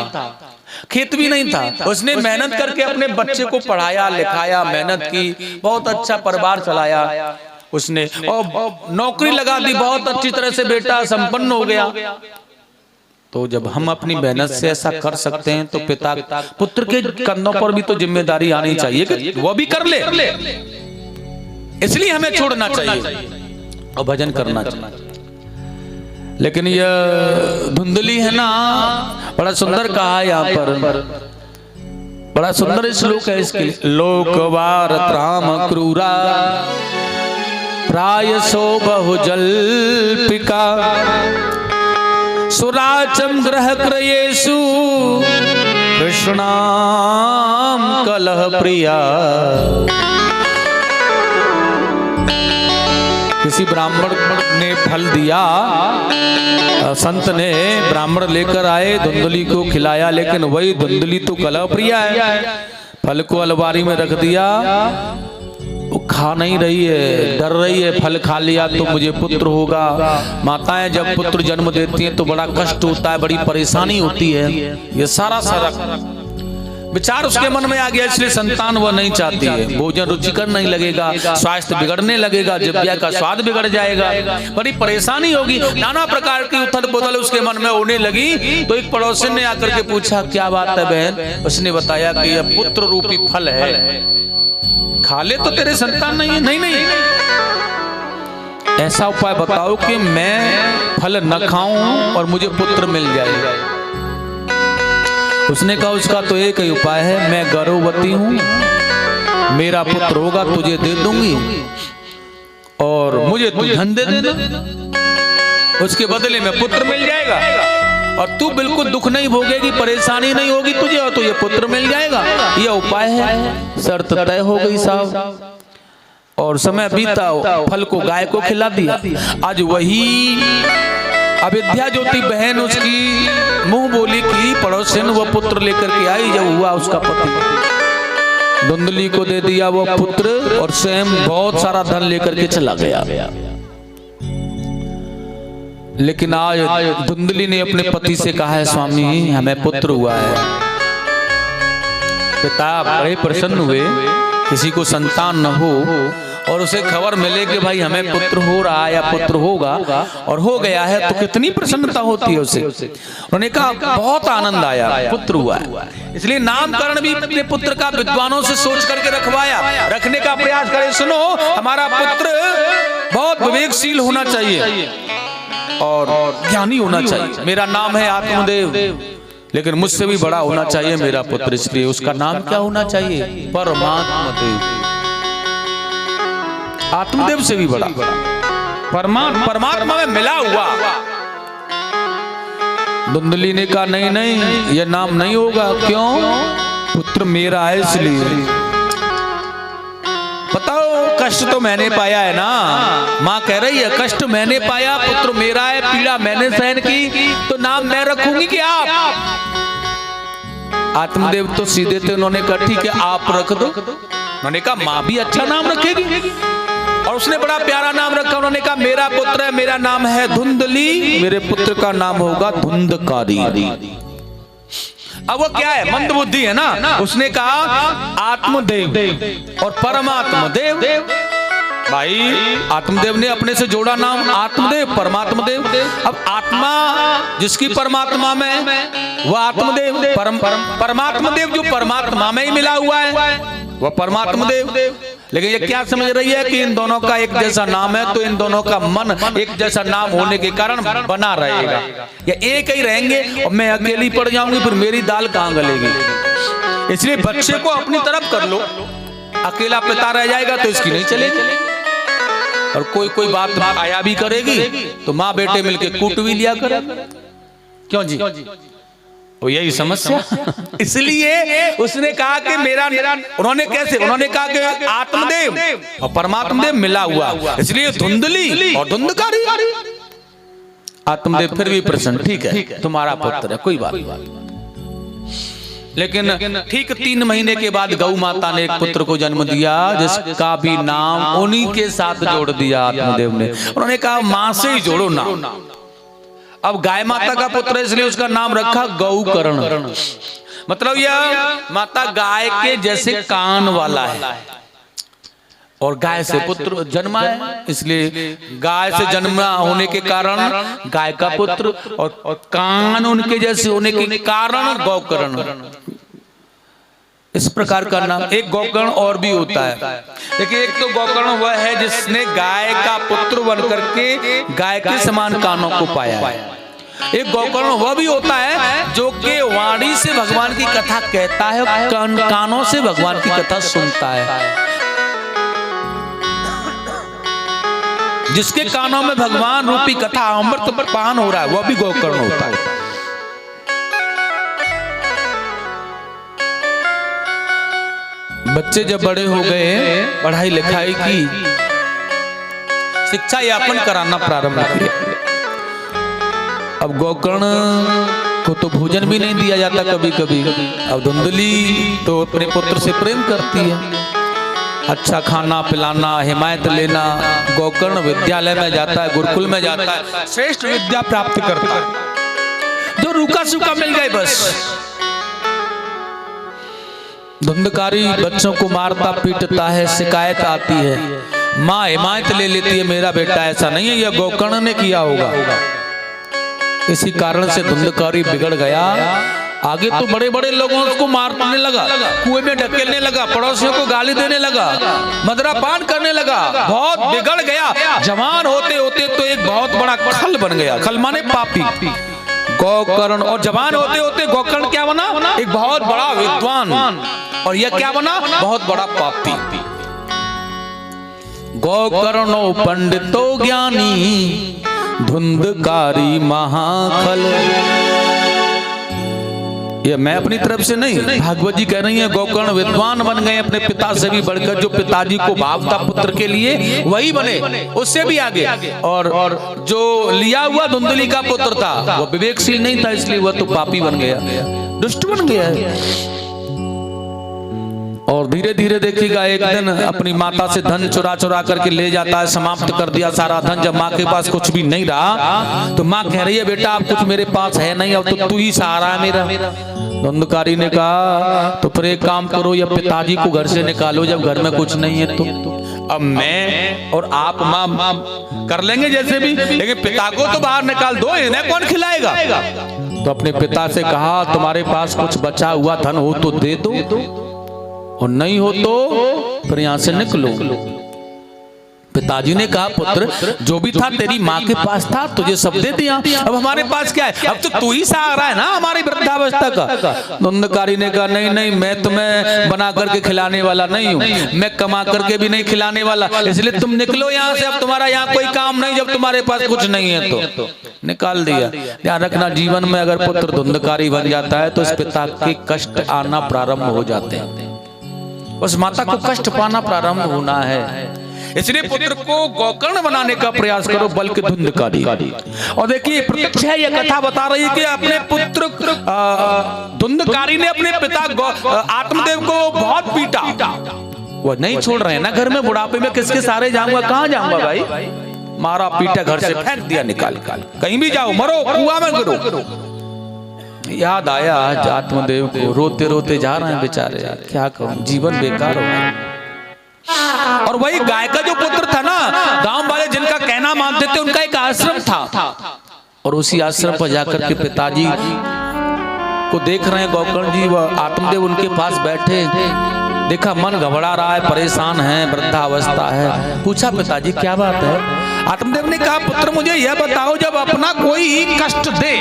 Speaker 1: खेत भी नहीं था। उसने मेहनत करके अपने बच्चे को पढ़ाया लिखाया, मेहनत की, बहुत अच्छा परिवार चलाया उसने, और नौकरी लगा दी, बहुत अच्छी तरह से बेटा संपन्न हो गया। तो जब हम अपनी मेहनत से ऐसा कर सकते हैं तो पुत्र के कंधों पर भी तो जिम्मेदारी आनी चाहिए कि वो भी कर ले। इसलिए हमें छोड़ना चाहिए और भजन करना चाहिए। लेकिन यह धुंधली है ना, बड़ा सुंदर कहा है यहाँ पर, बड़ा सुंदर श्लोक है इसके लिए। लोकवार त्राम क्रूरा प्रायसो बहुजल्पिका सुराचम ग्रह क्रयेषु कृष्णाम कलह प्रिया। किसी ब्राह्मण ने फल दिया, संत ने ब्राह्मण लेकर आए, धुंधली को खिलाया, लेकिन वही धुंधली तो कलह प्रिया है। फल को अलमारी में रख दिया, वो खा नहीं रही है, डर रही है फल खा लिया तो मुझे पुत्र होगा। माताएं जब पुत्र जन्म देती हैं तो बड़ा कष्ट होता है, बड़ी परेशानी होती है। ये सारा विचार उसके मन में आ गया, इसलिए संतान वह नहीं चाहती है। भोजन रुचिकर नहीं लगेगा, स्वास्थ्य बिगड़ने लगेगा, जिह्वा का स्वाद बिगड़ जाएगा, बड़ी परेशानी होगी। नाना प्रकार की उथल पुथल उसके मन में होने लगी। तो एक पड़ोसी ने आकर के पूछा क्या बात है बहन? उसने बताया कि यह पुत्र रूपी फल है, खा ले तो तेरे संतान नहीं है। नहीं, ऐसा उपाय बताओ कि मैं फल न खाऊं और मुझे पुत्र मिल जाए। उसने कहा उसका तो एक ही उपाय है, मैं गर्भवती हूं, मेरा पुत्र होगा तुझे दे दूंगी और मुझे तू धन दे देना, उसके बदले में पुत्र मिल जाएगा और तू बिल्कुल दुख नहीं भोगेगी, परेशानी नहीं होगी तुझे, और तुझे पुत्र मिल जाएगा। यह उपाय है। शर्त तय हो गई साहब। और समय बीता, फल को गाय को खिला दिया। आज वही अविद्या ज्योति बहन उसकी मुंह बोली की पड़ोसन वो पुत्र लेकर के आई। जब हुआ उसका पति, धुंधली को दे दिया वो पुत्र और स्वयं बहुत सारा धन लेकर के चला गया। लेकिन आज धुंधली ने अपने पति से कहा है स्वामी हमें पुत्र हुआ है। पिता बड़े प्रसन्न हुए, किसी को संतान न हो और उसे खबर मिले कि भाई हमें पुत्र हो रहा है या पुत्र होगा, और हो गया है तो कितनी प्रसन्नता होती है उसे। उन्होंने कहा बहुत आनंद आया, पुत्र हुआ है। इसलिए नामकरण भी अपने पुत्र का विद्वानों से सोच करके रखवाया, रखने का प्रयास करें। सुनो, हमारा पुत्र बहुत विवेकशील होना चाहिए और ज्ञानी होना चाहिए। मेरा नाम है आत्मदेव, लेकिन मुझसे भी बड़ा होना चाहिए मेरा पुत्र। इसलिए उसका नाम क्या होना चाहिए? परमात्मा देव। आत्मदेव से भी बड़ा परमात्मा में मिला हुआ। धुंधली ने कहा नहीं नहीं, यह नाम नहीं होगा। क्यों? पुत्र मेरा है इसलिए। बताओ कष्ट तो मैंने पाया है ना। माँ कह रही है कष्ट मैंने पाया, पुत्र मेरा है, पीड़ा मैंने सहन की, तो नाम मैं रखूंगी कि आप? आत्मदेव तो सीधे थे, उन्होंने कहा ठीक है आप रख दो। उन्होंने कहा माँ भी अच्छा नाम रखेगी, और उसने बड़ा प्यारा नाम रखा। उन्होंने कहा मेरा पुत्र है, मेरा नाम है धुंधली, मेरे पुत्र का नाम होगा धुंधकारी। अब वो क्या है, मंद बुद्धि है ना। उसने कहा आत्मदेव और परमात्मा देव। भाई आत्मदेव ने अपने से जोड़ा नाम आत्मदेव, परमात्मा देव। अब आत्मा जिसकी परमात्मा में, वह आत्मदेव। परमात्मा देव जो परमात्मा में ही मिला हुआ है, वह परमात्मा देव। लेकिन ये क्या समझ रही है कि इन दोनों का एक जैसा नाम है, तो इन दोनों का मन एक जैसा नाम होने के कारण बना रहेगा, या एक ही रहेंगे और मैं अकेली पड़ जाऊंगी, फिर मेरी दाल कहां गलेगी। इसलिए बच्चे को अपनी तरफ कर लो, अकेला पिता रह जाएगा तो इसकी नहीं चलेगी। और कोई बात आया भी करेगी तो माँ बेटे मिलके कूट भी लिया करे। क्यों जी? वो यही समस्या। इसलिए उसने कहा कि मेरा, उन्होंने कैसे, उन्होंने कहा कि आत्मदेव और परमात्मा देव मिला हुआ, इसलिए धुंधली और धुंधकारी। आत्मदेव फिर भी प्रसन्न, ठीक है तुम्हारा पुत्र है, कोई बात नहीं। लेकिन ठीक 3 महीने के बाद गौ माता ने एक पुत्र को जन्म दिया, जिसका भी नाम उन्हीं के साथ जोड़ दिया आत्मदेव ने। उन्होंने कहा मां से ही जोड़ो नाम। अब गाय माता का पुत्र है, इसलिए उसका नाम रखा गौकर्ण। मतलब यह माता गाय के जैसे कान वाला है, और गाय से पुत्र जन्मा है, इसलिए गाय से जन्मा होने के कारण गाय का पुत्र, और कान उनके जैसे होने के कारण गौकर्ण। इस प्रकार का नाम। एक गौकर्ण और भी होता है, लेकिन एक तो गौकर्ण वह है जिसने गाय का पुत्र बन करके गाय के समान कानों को पाया है। एक गौकर्ण वह भी होता है जो कि वाणी से भगवान की कथा कहता है, कानों से भगवान की कथा सुनता है। जिसके कानों में भगवान रूपी कथा अमृत पान हो रहा है, वह भी गौकर्ण होता है। बच्चे जब बड़े हो गए, पढ़ाई लिखाई की, शिक्षा यापन कराना प्रारंभ किया। अब गौकर्ण को तो भोजन भी नहीं दिया जाता कभी कभी। अब धुंधली तो अपने पुत्र से प्रेम करती है, अच्छा खाना पिलाना, हिमायत लेना। गौकर्ण विद्यालय में जाता है, गुरुकुल में जाता है, श्रेष्ठ विद्या प्राप्त करता है। जो रूखा सूखा मिल गए बस। धुंधकारी बच्चों को मारता पीटता है, शिकायत आती है, माँ हिमायत ले लेती है मेरा बेटा ऐसा नहीं है, यह गौकर्ण ने किया होगा। इसी कारण से धुंधकारी बिगड़ गया। आगे तो बड़े बड़े लोगों को मारने लगा, कुएं में ढकेलने लगा, पड़ोसियों को गाली देने लगा, मदरापान करने लगा, बहुत बिगड़ गया। जवान होते होते तो एक बहुत बड़ा खल बन गया। खल माने पापी, गौकर्ण। और जवान होते होते गौकर्ण क्या बना? एक बहुत बड़ा विद्वान। और यह क्या बना? बहुत बड़ा पापी। गौकर्णो पंडितो ज्ञानी, धुंधकारी महाखल। ये मैं अपनी तरफ से नहीं, भागवत जी कह रही है गौकर्ण विद्वान बन गए, अपने पिता से भी बढ़कर। जो पिताजी को भाव था पुत्र के लिए वही बने, उससे भी आगे। और जो लिया हुआ धुंधली का पुत्र था वो विवेकशील नहीं था, इसलिए वह तो पापी बन गया, दुष्ट बन गया। और धीरे धीरे देखिएगा एक दिन अपनी माता से धन चुरा चुरा करके ले जाता है, समाप्त कर दिया सारा धन। जब माँ के पास कुछ भी नहीं रहा तो माँ कह रही है बेटा अब कुछ मेरे पास है नहीं, अब तो तू ही सहारा है मेरा। धुंधकारी ने कहा तो फिर एक काम करो, या पिताजी को घर से निकालो जब घर में कुछ नहीं है तो। अब मैं और आप माँ कर लेंगे जैसे भी, लेकिन पिता को तो बाहर निकाल दो, इन्हें कौन खिलाएगा? तो अपने पिता से कहा तुम्हारे पास कुछ बचा हुआ धन हो तो दे दो, और नहीं हो तो फिर यहां से निकलो। पिताजी ने कहा पुत्र जो भी था तेरी माँ के पास था, तुझे सब दे दिया, अब हमारे पास क्या है? अब तो तू ही सहारा है ना हमारी वृद्धावस्था का। धुंधकारी ने कहा नहीं नहीं, मैं तुम्हें बना करके खिलाने वाला नहीं हूँ, मैं कमा करके भी नहीं खिलाने वाला, इसलिए तुम निकलो यहाँ से, अब तुम्हारा यहाँ कोई काम नहीं जब तुम्हारे पास कुछ नहीं है तो। निकाल दिया। ध्यान रखना जीवन में अगर पुत्र धुंधकारी बन जाता है तो उस पिता के कष्ट आना प्रारंभ हो जाते हैं, उस माता को कष्ट पाना प्रारंभ होना है। इसलिए पुत्र को गोकर्ण बनाने का प्रयास करो बल्कि धुंधकारी। और देखिए प्रत्यक्ष है, यह कथा बता रही है कि अपने पुत्र धुंधकारी ने अपने पिता आत्मदेव को बहुत पीटा। वो नहीं छोड़ रहे ना घर में, बुढ़ापे में किसके सारे जाऊंगा, कहां जाऊंगा भाई, मारा पीटा, घर से फेंक दिया निकाल, कहीं भी जाओ मरो, कुआं में गिरो। याद आया आज आत्मदेव को, रोते रोते जा रहे हैं बेचारे, क्या करूं, जीवन बेकार हो गया। और वही गाय का जो पुत्र था ना, गांव वाले जिनका कहना मानते थे, उनका एक आश्रम था, और उसी आश्रम पर जाकर के पिताजी को देख रहे हैं गोकर्ण जी, वह आत्मदेव उनके पास बैठे, देखा मन घबरा रहा है, परेशान है, वृद्धावस्था है। पूछा पिताजी क्या बात है? आत्मदेव ने कहा पुत्र मुझे यह बताओ, जब अपना कोई कष्ट दे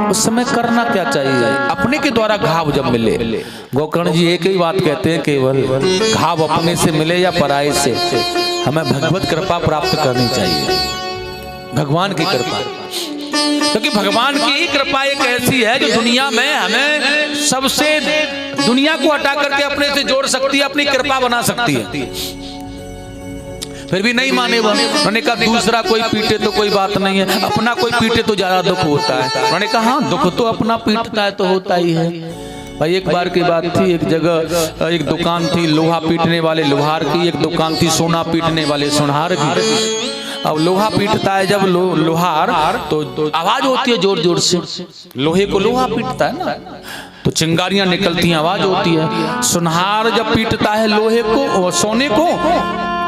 Speaker 1: उस समय करना क्या चाहिए? अपने के द्वारा घाव जब मिले, गोकर्ण जी एक ही बात कहते हैं केवल, घाव अपने से मिले या पराये से, हमें भगवत कृपा प्राप्त करनी चाहिए, भगवान की कृपा, क्योंकि भगवान की ही कृपा एक ऐसी है जो दुनिया में हमें सबसे, दुनिया को हटा करके अपने से जोड़ सकती है, अपनी कृपा बना सकती है। फिर भी नहीं माने वो, उन्होंने कहा दूसरा कोई पीटे तो कोई बात नहीं है, अपना कोई पीटे तो ज्यादा दुख होता है। उन्होंने कहा हाँ दुख तो अपना पीटता है तो होता ही है भाई। एक बार की बात थी, एक जगह एक दुकान थी लोहा पीटने वाले लोहार की, एक दुकान थी सोना पीटने वाले सुनहार की। अब लोहा पीटता है जब लोहार तो आवाज होती है जोर जोर से, लोहे को लोहा पीटता है ना तो चिंगारियां निकलती हैं, आवाज होती है। सुनहार जब पीटता है लोहे को और सोने को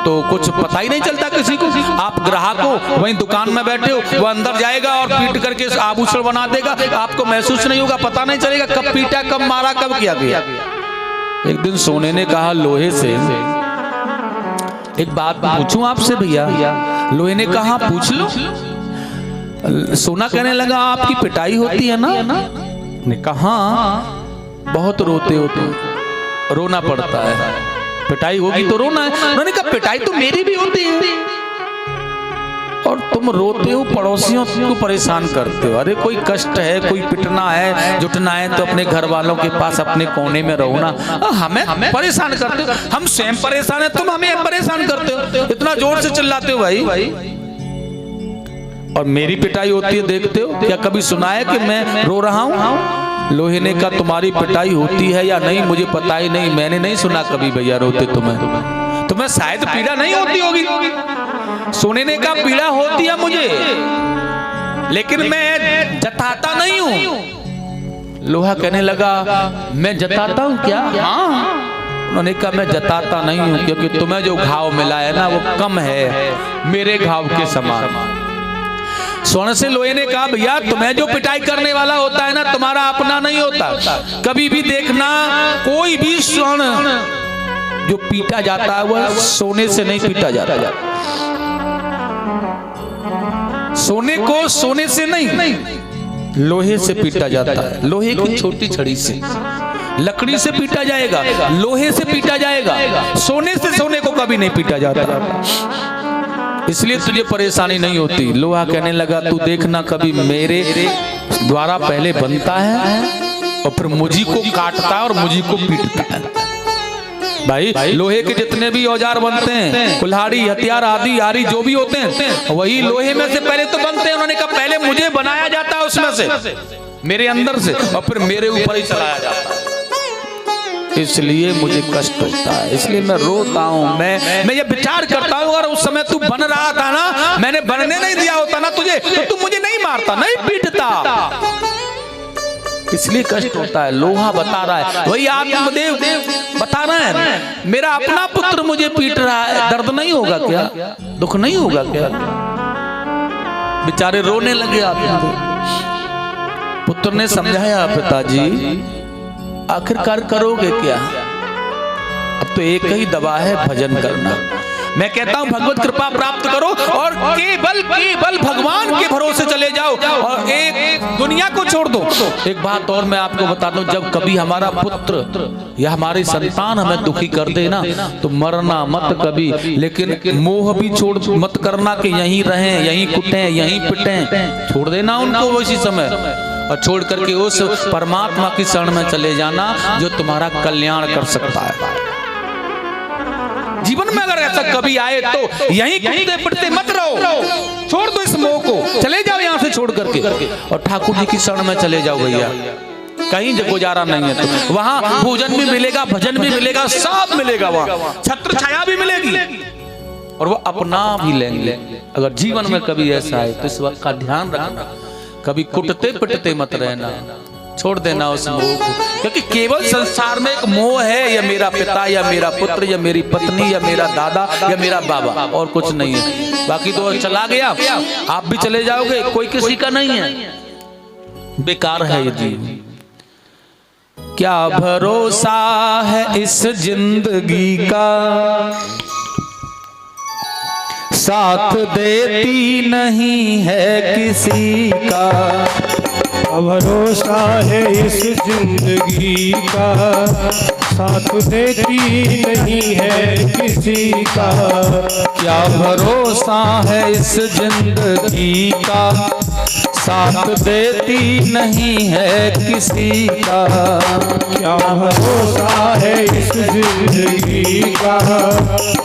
Speaker 1: तो कुछ पता ही नहीं चलता किसी को। आप ग्राहक हो, वहीं दुकान में बैठे हो, वो अंदर जाएगा और पीट करके आभूषण बना देगा, आपको महसूस नहीं होगा, पता नहीं चलेगा कब पीटा, कब मारा, कब किया गया। एक दिन सोने ने कहा लोहे से, एक बात पूछूं आपसे भैया? लोहे ने कहा पूछ लो। सोना कहने लगा आपकी पिटाई होती है ना? ने कहा बहुत रोते हो तुम, रोना पड़ता है, पिटाई होगी तो रोना है। उन्होंने कहा पिटाई तो मेरी भी होती है, और तुम रोते हो, पड़ोसियों को परेशान करते हो। अरे कोई कष्ट है, कोई पिटना है, जुटना है तो अपने घर वालों के पास अपने कोने में रहो ना, हमें परेशान करते हो। हम स्वयं परेशान है, तुम हमें परेशान करते हो, इतना जोर से चिल्लाते हो भाई। और मेरी पिटाई होती है देखते हो, क्या कभी सुना है कि मैं रो रहा हूँ? लोहे ने कहा तुम्हारी पिटाई होती है या नहीं मुझे पता ही नहीं, मैंने नहीं सुना कभी भैया रोते तुम्हें शायद पीड़ा नहीं होती होगी। सोने ने कहा पीड़ा होती है मुझे, लेकिन मैं जताता नहीं हूं। लोहा कहने लगा मैं जताता हूं क्या? हाँ। उन्होंने कहा मैं जताता नहीं हूं, क्योंकि तुम्हें जो घाव मिला है ना वो कम है मेरे घाव के समान। स्वर्ण से लोहे ने कहा भैया तुम्हें जो पिटाई करने वाला होता है ना तुम्हारा अपना नहीं होता। कभी भी देखना कोई भी स्वर्ण जो पीटा जाता है वह सोने से नहीं पीटा जाता। सोने को सोने से नहीं लोहे से पीटा जाता है। लोहे की छोटी छड़ी से, लकड़ी से पीटा जाएगा, लोहे से पीटा जाएगा, सोने से सोने को कभी नहीं पीटा जाता। इसलिए तुझे परेशानी नहीं होती। लोहा कहने लगा तू देखना कभी मेरे द्वारा पहले बनता है और फिर मुझी को काटता है और मुझी को पीटता है। भाई लोहे के जितने भी औजार बनते हैं, कुल्हाड़ी, हथियार आदि आरी जो भी होते हैं वही लोहे में से पहले तो बनते हैं। उन्होंने कहा पहले मुझे बनाया जाता है उसमें से, मेरे अंदर से, और फिर मेरे ऊपर ही चलाया जाता है। इसलिए मुझे कष्ट होता है, इसलिए मैं रोता हूँ। मैं ये विचार करता हूँ अगर उस समय तू बन रहा था ना, मैंने बनने नहीं दिया होता ना तुझे, तो तू मुझे नहीं मारता, नहीं पीटता, इसलिए कष्ट होता है। लोहा बता रहा है, वही आत्मदेव बता रहा है मेरा अपना पुत्र मुझे पीट रहा है, दर्द नहीं होगा क्या? दुख नहीं होगा क्या? बेचारे रोने लगे। आत्मदेव पुत्र ने समझाया पिताजी आखिरकार करोगे क्या? अब तो एक ही दवा है भजन करना। मैं कहता हूं भगवत कृपा प्राप्त करो और केवल भगवान के भरोसे चले जाओ और एक दुनिया को छोड़ दो। एक बात और मैं आपको बता दूं, जब कभी हमारा पुत्र या हमारी संतान हमें दुखी कर देना तो मरना मत कभी, लेकिन मोह भी छोड़ मत करना कि यहीं रहें, यहीं कुटें, यहीं पिटें, छोड़ देना उनको उसी समय और छोड़ करके उस परमात्मा की शरण में चले जाना जो तुम्हारा कल्याण कर सकता है। जीवन में अगर ऐसा कभी आए तो यहीं कूदते पिटते मत रहो, छोड़ दो इस मोह को, चले जाओ यहाँ से छोड़ करके और ठाकुर जी की शरण में चले जाओ भैया। कहीं गुजारा नहीं है तो वहां भोजन भी मिलेगा, भजन भी मिलेगा, सब मिलेगा, वहां छत्र छाया भी मिलेगी और वो अपना भी लेंगे। अगर जीवन में कभी ऐसा है तो इस बात का ध्यान रखना, कभी कुटते पिटते मत रहना, छोड़ देना उस मोह को, क्योंकि केवल संसार में एक मोह है, या मेरा पिता या मेरा पुत्र या मेरी पत्नी या मेरा दादा या मेरा बाबा, और कुछ नहीं है। बाकी तो चला गया, आप भी चले जाओगे, कोई किसी का नहीं है, बेकार है ये जीवन। क्या भरोसा है इस जिंदगी का, साथ देती नहीं है किसी का।
Speaker 2: भरोसा है इस जिंदगी का, साथ देती नहीं है किसी का।
Speaker 1: क्या भरोसा है इस जिंदगी का, साथ देती नहीं है किसी का।
Speaker 2: क्या भरोसा है इस जिंदगी का,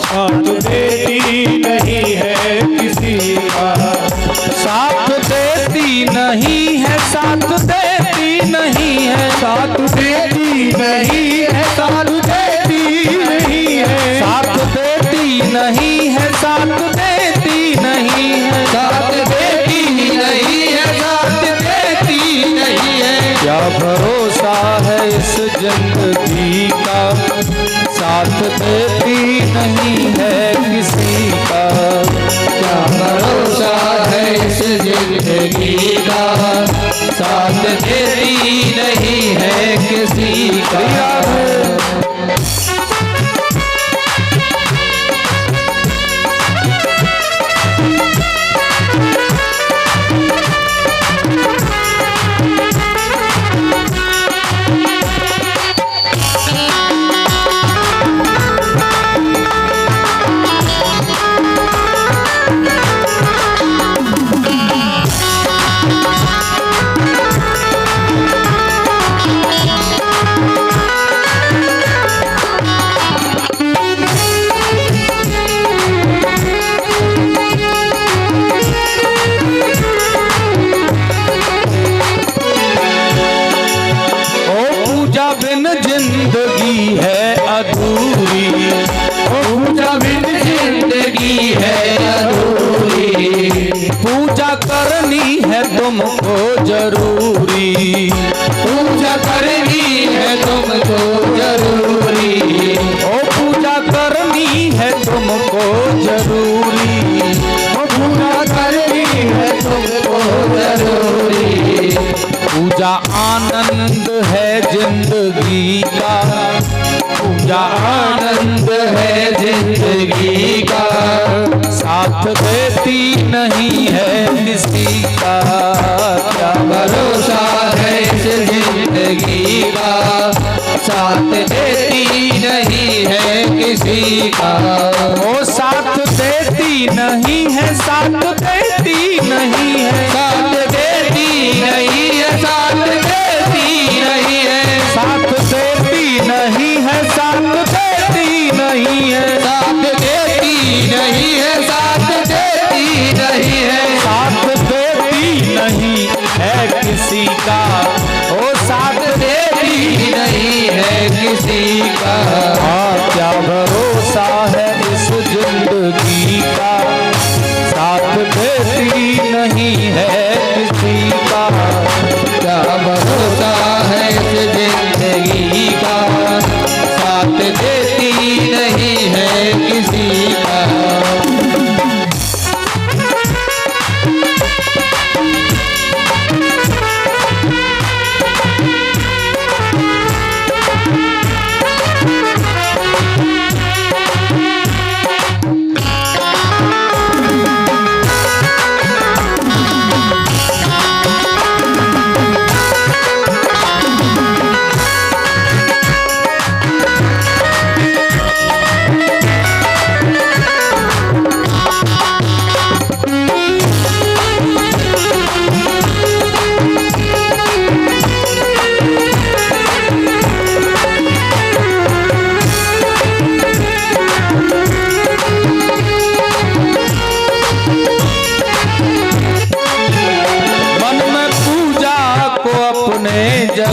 Speaker 2: साथ देती नहीं है किसी का।
Speaker 1: साथ देती नहीं है, साथ देती नहीं है,
Speaker 2: साथ देती नहीं है, साथ देती नहीं है,
Speaker 1: साथ देती नहीं है, साथ देती नहीं है,
Speaker 2: साथ देती नहीं है, साथ देती नहीं है।
Speaker 1: क्या भरोसा है इस जिंदगी का, साथ देती नहीं है किसी का।
Speaker 2: क्या भरोसा है इस जिंदगी का, साथ देती नहीं है किसी का।
Speaker 1: जिंदगी है अधूरी,
Speaker 2: पूजा बिन जिंदगी है अधूरी।
Speaker 1: पूजा करनी है तुमको जरूरी,
Speaker 2: पूजा करनी है तुमको जरूरी।
Speaker 1: ओ पूजा करनी है तुमको जरूरी,
Speaker 2: ओ पूजा करनी है तुमको जरूरी।
Speaker 1: पूजा आनंद है जिंदगी का,
Speaker 2: पूजा आनंद है जिंदगी का।
Speaker 1: साथ देती नहीं है किसी का।
Speaker 2: क्या भरोसा है इस जिंदगी का, साथ देती नहीं है किसी का।
Speaker 1: वो साथ देती नहीं है, साथ देती नहीं है,
Speaker 2: साथ देती नहीं है, साथ देती नहीं है,
Speaker 1: साथ देती नहीं है, साथ देती नहीं है,
Speaker 2: साथ देती नहीं है, साथ देती नहीं है,
Speaker 1: साथ देती नहीं है किसी का। ओ साथ
Speaker 2: देती नहीं है किसी का।
Speaker 1: क्या भरोसा है इस जिंदगी का, साथ देती नहीं है किसी का।
Speaker 2: क्या भरोसा है इस जिंदगी का, साथ देती नहीं है किसी का।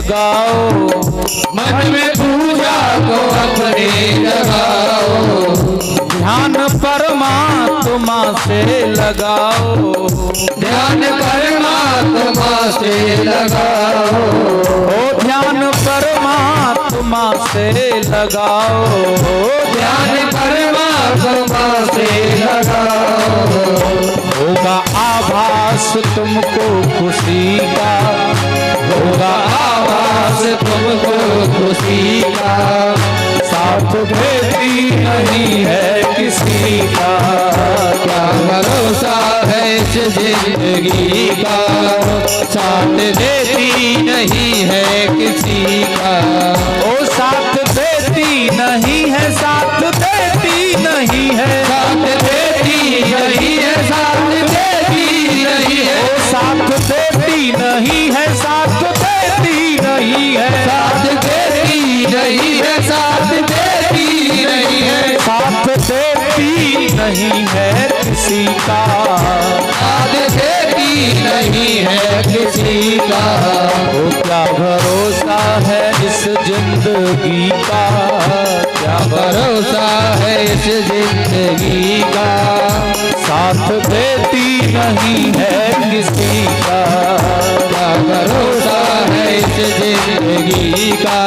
Speaker 1: लगाओ,
Speaker 2: मन में पूजा को अपने लगाओ,
Speaker 1: ध्यान परमात्मा से लगाओ,
Speaker 2: ध्यान परमात्मा से लगाओ,
Speaker 1: ओ ध्यान परमात्मा से लगाओ,
Speaker 2: ध्यान परमात्मा से लगाओ,
Speaker 1: होगा आभास तुमको खुशी का,
Speaker 2: होगा आभास तुमको खुशी का,
Speaker 1: साथ देती नहीं है किसी का,
Speaker 2: क्या भरोसा है इस जिंदगी का, साथ देती नहीं है किसी का,
Speaker 1: ओ साथ देती नहीं है, साथ देती नहीं है,
Speaker 2: साथ देती नहीं है, साथ देती नहीं है,
Speaker 1: ओ साथ देती नहीं है, साथ देती नहीं है,
Speaker 2: साथ देती नहीं है, साथ देती नहीं है,
Speaker 1: साथ देती नहीं है किसी का,
Speaker 2: साथ देती नहीं है किसी का,
Speaker 1: ओ क्या भरोसा है इस जिंदगी का, क्या
Speaker 2: भरोसा है इस जिंदगी का,
Speaker 1: साथ देती नहीं है किसी का,
Speaker 2: क्या भरोसा है इस जिंदगी का,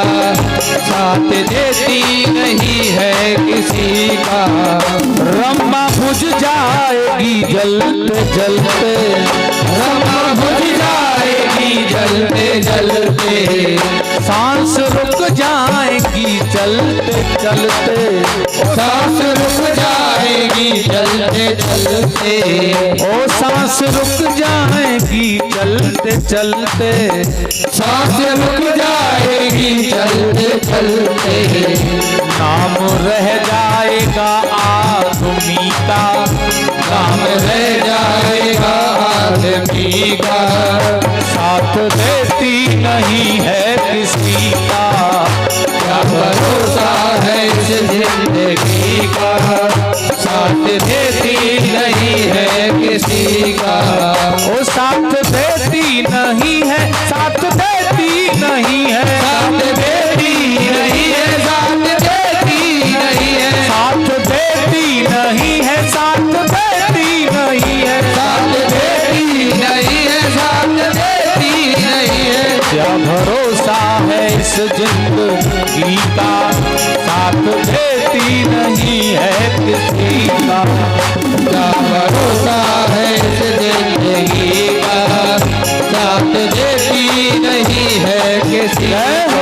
Speaker 2: साथ देती नहीं है किसी का,
Speaker 1: रमा बुझ जाएगी जलते जलते,
Speaker 2: रमा बुझ जाएगी जलते जलते,
Speaker 1: सांस रुक जाएगी चलते चलते,
Speaker 2: सांस रुक जाएगी चलते चलते,
Speaker 1: ओ सांस रुक जाएगी चलते चलते,
Speaker 2: सांस रुक जाएगी चलते चलते,
Speaker 1: नाम रह जाएगा आदमी का,
Speaker 2: नाम रह जाएगा आदमी का,
Speaker 1: साथ देती नहीं है किसी का,
Speaker 2: क्या भरोसा है इस जिंदगी का, साथ देती नहीं है किसी का,
Speaker 1: ओ साथ देती नहीं है, साथ देती नहीं है,
Speaker 2: साथ देती नहीं है, साथ देती नहीं है,
Speaker 1: साथ देती नहीं है, साथ देती नहीं है,
Speaker 2: साथ देती नहीं है, साथ देती नहीं है,
Speaker 1: क्या भरोसा है इस जिंदगी का, साथ देती नहीं है किसी का,
Speaker 2: क्या भरोसा है इस जिंदगी का, साथ देती नहीं है किसी का।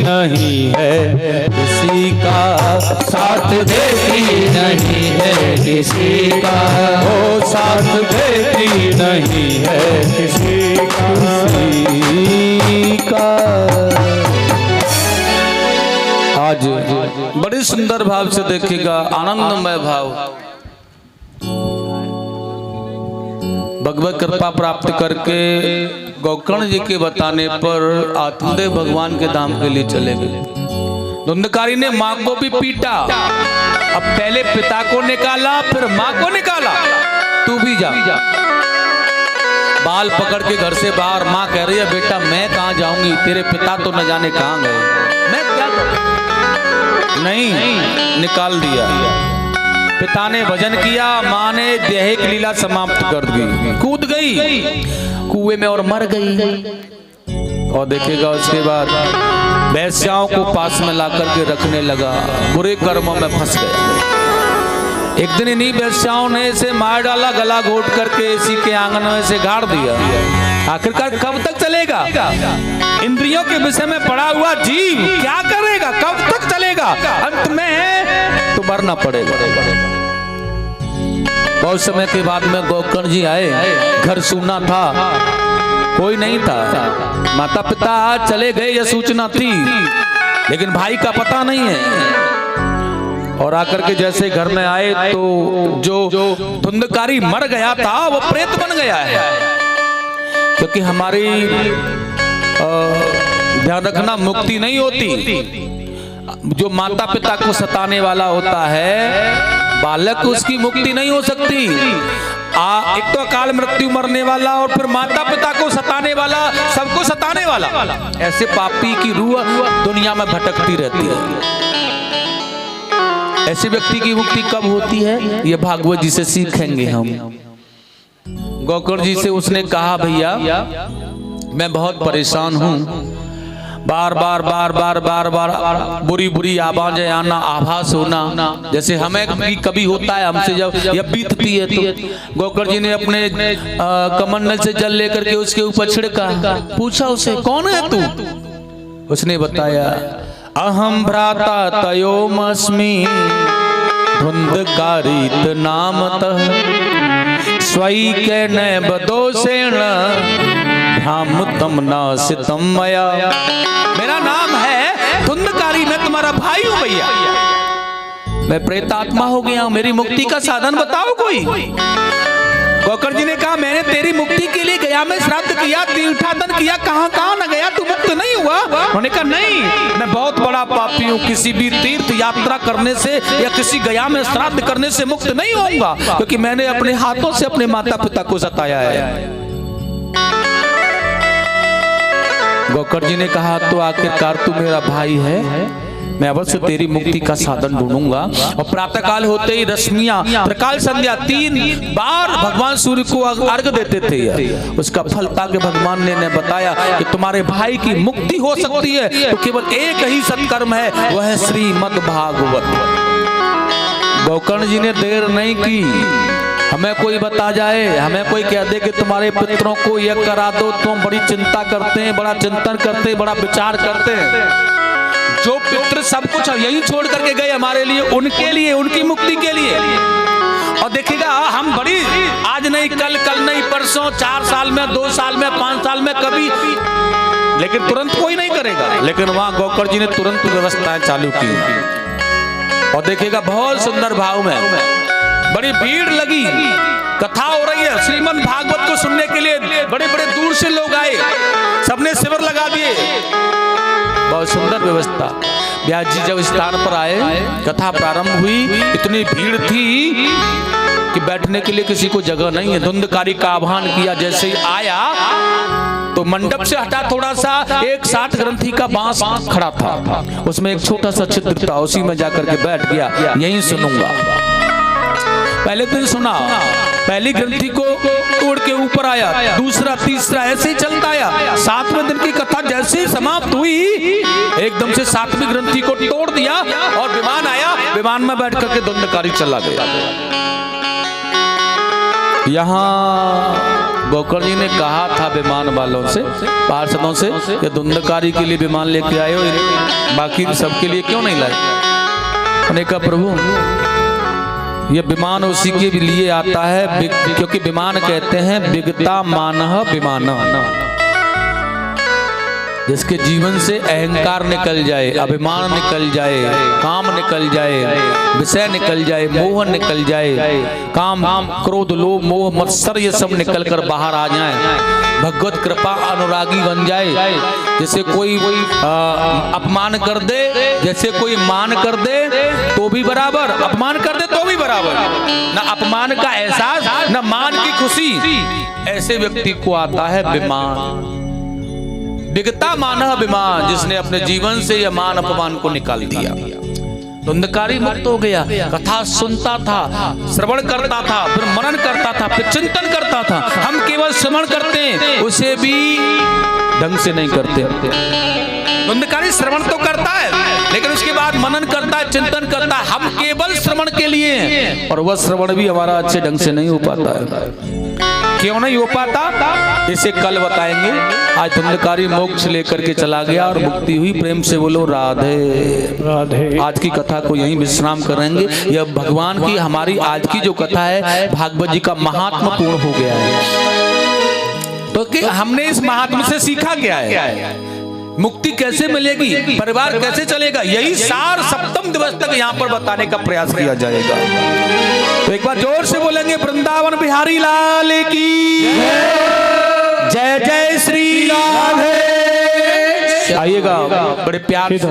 Speaker 1: नहीं है किसी का,
Speaker 2: साथ देती नहीं है किसी का,
Speaker 1: ओ साथ देती नहीं है किसी का। आज बड़ी सुंदर भाव से देखेगा, आनंदमय भाव, भगवत कृपा प्राप्त करके गौकर्ण जी के बताने पर आत्मदेव भगवान के धाम के लिए चले गए। धुंधकारी ने माँ को भी पीटा, अब पहले पिता को निकाला फिर माँ को निकाला, तू भी जा। बाल पकड़ के घर से बाहर, माँ कह रही है बेटा मैं कहाँ जाऊंगी, तेरे पिता तो न जाने कहाँ गए, मैं क्या करूं? नहीं, निकाल दिया। पिता ने भजन किया, माँ ने दैहिक लीला समाप्त कर दी, कूद गई कुएं में और मर गई। और देखेगा उसके बाद वैश्याओं को पास में ला करके रखने लगा, बुरे कर्मों में फंस गया। एक दिन इन्हीं वैश्याओं ने इसे मार डाला, गला घोट करके इसी के आंगन में से गाड़ दिया। आखिरकार कब तक चलेगा? इंद्रियों के विषय में पड़ा हुआ जीव क्या करेगा, कब तक चलेगा? अंत में तो मरना पड़ेगा। बहुत समय के बाद में गोकर्ण जी आए, घर सूना था, कोई नहीं था, माता पिता चले गए यह सूचना थी, लेकिन भाई का पता नहीं है। और आकर के जैसे घर में आए तो जो धुंधकारी मर गया था वो प्रेत बन गया है। क्योंकि हमारी ध्यान रखना, मुक्ति नहीं होती। जो माता पिता को सताने वाला होता है बालक, उसकी मुक्ति नहीं हो सकती। एक तो अकाल मृत्यु मरने वाला, और फिर माता पिता को सताने वाला, सबको सताने वाला, ऐसे पापी की रूह दुनिया में भटकती रहती है। ऐसे व्यक्ति की मुक्ति कब होती है, ये भागवत जी से सीखेंगे हम। गोकर्ण जी से उसने कहा, भैया मैं बहुत परेशान हूँ, बार बार बार बार बार बार बुरी बुरी आवाजें आना, आभास होना, जैसे हमें कभी होता है, हमसे जब यह बीतती है। तो गोकर्ण जी ने अपने कमंडल से जल लेकर के उसके ऊपर छिड़का, पूछा उसे, कौन है तू? उसने बताया, अहम भ्राता तयोमस्मि धुंधकारित नामतः स्वई के न बदोषेण भ्रामतम नासितम मया। मेरा नाम है धुंधकारी, मैं तुम्हारा भाई हूं भैया, मैं प्रेतात्मा हो गया हूं, मेरी मुक्ति का साधन बताओ कोई। गोकर्ण जी ने कहा, मैंने तेरी मुक्ति के लिए गया में श्राद्ध किया, तीर्थाटन किया, कहां कहां न गया, तू मुक्त नहीं हुआ? उन्होंने कहा, नहीं, मैं बहुत बड़ा पापी हूं, किसी भी तीर्थ यात्रा करने से या किसी गया में श्राद्ध करने से मुक्त नहीं होऊंगा, क्योंकि मैंने अपने हाथों से अपने माता पिता को सताया है। गोकर्ण जी ने कहा, तो आखिरकार तू मेरा भाई है, मैं अवश्य तेरी मुक्ति का साधन ढूंढूंगा। और प्रातः काल होते ही रश्मियां, प्रकाल संध्या 3 बार भगवान सूर्य को अर्घ देते थे। उसका फल ताकि भगवान ने बताया कि तुम्हारे भाई की मुक्ति हो सकती है तो केवल एक ही सत्कर्म है, वह है श्रीमद् भागवत। गोकर्ण जी ने देर नहीं की, हमें कोई बता जाए, हमें कोई कह दे कि तुम्हारे पितरों को यह करा दो, तुम बड़ी चिंता करते हैं, बड़ा चिंतन करते हैं, बड़ा विचार करते हैं। जो पितृ सब कुछ यही छोड़ करके गए हमारे लिए, उनके लिए, उनकी मुक्ति के लिए। और देखिएगा, हम बड़ी आज नहीं कल, कल नहीं परसों, 4 साल में, 2 साल में, 5 साल में कभी, लेकिन तुरंत कोई नहीं करेगा। लेकिन वहां गोकर्ण जी ने तुरंत व्यवस्थाएं चालू की। और देखिएगा, बहुत सुंदर भाव में बड़ी भीड़ लगी, कथा हो रही है, श्रीमद् भागवत को सुनने के लिए बड़े बड़े दूर से लोग आए, सबने शिविर लगा दिए, बहुत सुंदर व्यवस्था। व्यास जी जब स्थान पर आए, कथा प्रारंभ हुई, इतनी भीड़ थी कि बैठने के लिए किसी को जगह नहीं है। धुंधकारी का आह्वान किया, जैसे ही आया तो मंडप से हटा थोड़ा सा एक 60 ग्रंथि का बांस खड़ा था, उसमें एक छोटा सा छिद्र था, उसी में जाकर के बैठ गया, यहीं सुनूंगा। पहले दिन सुना, पहली ग्रंथि को तोड़ के ऊपर आया, दूसरा तीसरा ऐसे ही चलता आया। 7वें दिन की कथा जैसे ही समाप्त हुई, एकदम से 7वीं ग्रंथि को तोड़ दिया और विमान आया, विमान में बैठ करके धुंधकारी चला गया। यहाँ गोकर्ण जी ने कहा था विमान वालों से, पार्षदों से, ये धुंधकारी के लिए विमान लेके आए हो, बाकी सबके लिए क्यों नहीं लाए? उन्होंने कहा, प्रभु ये विमान उसी के लिए आता है, क्योंकि विमान कहते हैं विगता मानह विमानः, जिसके जीवन से अहंकार निकल जाए, अभिमान निकल जाए, काम निकल जाए, विषय निकल जाए, मोह निकल जाए, काम क्रोध लोभ मोह मत्सर ये सब निकल कर बाहर आ जाए, भगवत कृपा अनुरागी बन जाए। जैसे कोई अपमान कर दे, जैसे कोई मान कर दे तो भी बराबर, अपमान कर दे तो भी बराबर, ना अपमान का एहसास ना मान की खुशी, ऐसे व्यक्ति को आता है विमान। विगता मानह विमान, जिसने अपने जीवन से यह मान अपमान को निकाल दिया। धुंधकारी मुक्त हो गया। कथा सुनता था, श्रवण करता था, फिर मनन करता था, फिर चिंतन करता था। हम केवल श्रवण करते हैं, उसे भी ढंग से नहीं करते। धुंधकारी श्रवण तो करता है, लेकिन उसके बाद मनन करता है, चिंतन करता है। हम केवल श्रवण के लिए हैं, और वह श्रवण भी हमारा अच्छे ढंग से नहीं हो पाता है। क्यों नहीं हो पाता, इसे कल बताएंगे। आज धुंधकारी मोक्ष लेकर के चला गया और मुक्ति हुई। प्रेम से बोलो राधे
Speaker 2: राधे।
Speaker 1: आज की कथा को यहीं विश्राम करेंगे। यह भगवान की हमारी आज की जो कथा है, भागवत जी का महात्मा पूर्ण हो गया है। तो कि हमने इस महात्मा से सीखा क्या है, मुक्ति कैसे मिलेगी, परिवार कैसे चलेगा, यही सार सप्तम दिवस तक यहाँ पर बताने का प्रयास किया जाएगा। तो एक बार जोर से बोलेंगे, वृंदावन बिहारी लाल की जय जय श्री राधे। आइएगा बड़े प्यार से।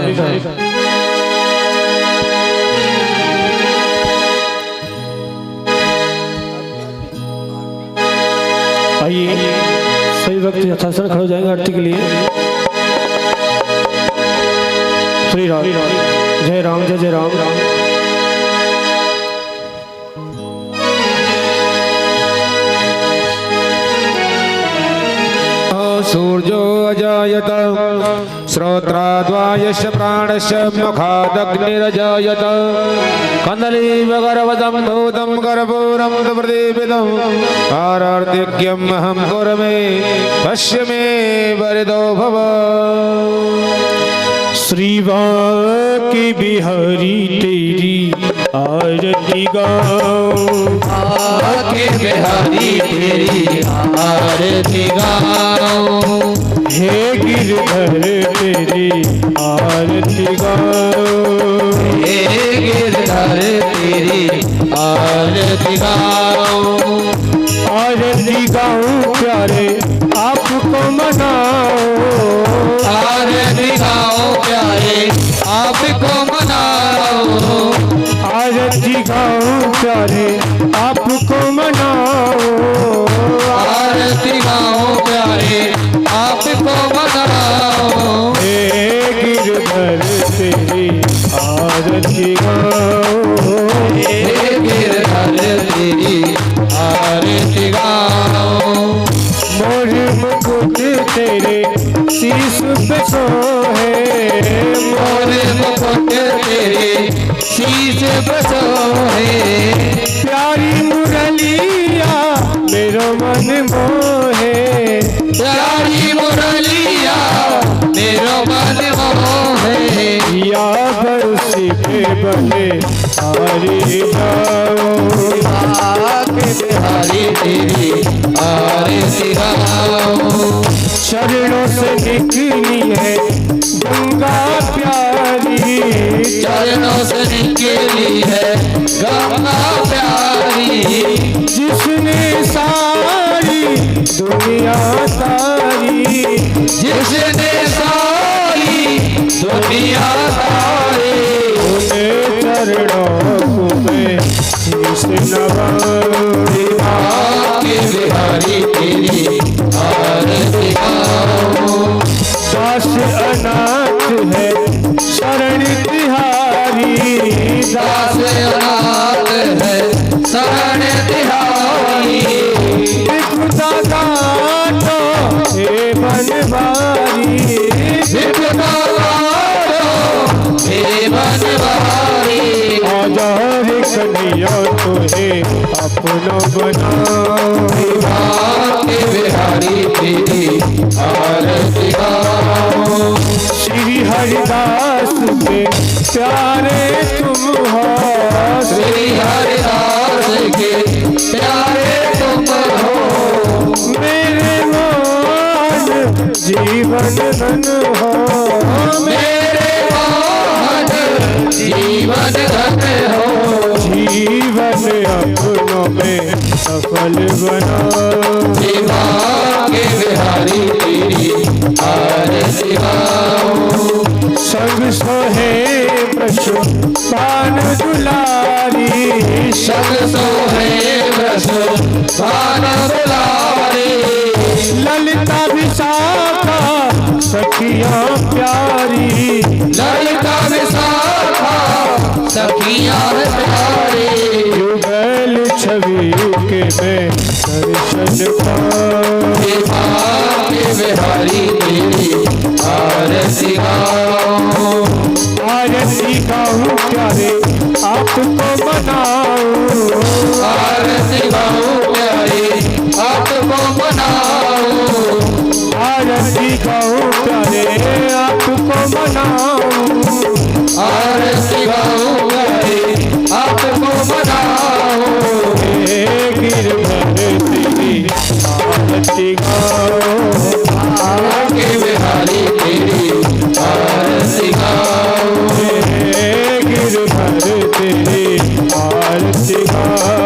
Speaker 2: आइए सही वक्त यथासन खड़े हो जाएंगे आरती के लिए। श्री राम जय राम जय जय राम राम। सूर्यो अजायत श्रोत्राद्वायश्च प्राणश्च मुखादग्निरजायत कन्दलीव गर्भदं भूतं कर्पूरं प्रदीपितम् आरार्तिक्यम् अहं कुर्मे पश्य मे वरदो भव। श्री बांके बिहारी तेरी आरती गाऊं,
Speaker 3: बांके बिहारी तेरी आरती गाऊं,
Speaker 2: हे गिरधर तेरी आरती गाऊं,
Speaker 3: हे गिरधर तेरी आरती गाऊं,
Speaker 2: आरती गाऊं प्यारे आपको मनाओ,
Speaker 3: आरती गाऊं प्यारे आपको मनाओ,
Speaker 2: आरती गाऊं प्यारे आपको मनाओ,
Speaker 3: आरती गाऊं प्यारे आपको मनाओ,
Speaker 2: हे गिरधर तेरी आरती गाऊं,
Speaker 3: हे गिरधर तेरी आरती गाऊं,
Speaker 2: मोर मुकुट तेरे शीश पे सोहे,
Speaker 3: मोर मुकुट तेरे शीश पे सोहे,
Speaker 2: प्यारी मुरलिया मेरो मन मोहे,
Speaker 3: प्यारी मुरलिया मेरो मन मोहे,
Speaker 2: या बरसी पे बने हरि जाओ,
Speaker 3: बांके बिहारी तेरी आरती गाऊं,
Speaker 2: चरणों से निकली है गंगा प्यारी,
Speaker 3: चरणों से निकली है गंगा प्यारी,
Speaker 2: जिसने सारी दुनिया तारी,
Speaker 3: जिसने सारी दुनिया तारी,
Speaker 2: उन्हें चरणों को मैं शीश नवाऊं,
Speaker 3: बांके बिहारी तेरी आरती गाऊं,
Speaker 2: दास अनाथ है शरण तिहारी,
Speaker 3: दास अनाथ है शरण तिहारी,
Speaker 2: खुदा गातो हे बनवारी,
Speaker 3: विपदा काटो हे बनवारी,
Speaker 2: आजार कन्हैया तुहे अपना बनाओ,
Speaker 3: बांके बिहारी तेरी आरती गाऊं,
Speaker 2: श्री हरिदास के प्यारे तुम हो,
Speaker 3: श्री हरिदास के प्यारे तुम हो,
Speaker 2: मेरे मान जीवन धन हो,
Speaker 3: मेरे मान जीवन धन हो,
Speaker 2: जीवन अपनों में सफल बनाओ,
Speaker 3: बांके बिहारी तेरी आरती गाऊं,
Speaker 2: संग सोहे पशु पान दुलारी,
Speaker 3: संग सोहे बसो भान दुलारी,
Speaker 2: ललिता विशाखा सखियां प्यारी,
Speaker 3: ललिता विशाखा सखियां है प्यारी
Speaker 2: युगल छवि के मैं दर्शन पाऊं
Speaker 3: हे भाग्य बिहारी तेरी आरती गाऊं
Speaker 2: आरती गाऊं प्यारे आपको मनाऊं
Speaker 3: आरती गाऊं प्यारे आपको मनाऊं
Speaker 2: आरती गाऊं प्यारे आपको मनाऊं
Speaker 3: आरती गाऊं प्यारे आपको मनाऊं
Speaker 2: हे गिरधर तेरी आरती गाऊं
Speaker 3: भाग्य बिहारी तेरी आरती गाऊं
Speaker 2: हे गिरधर तेरी आरती गाऊं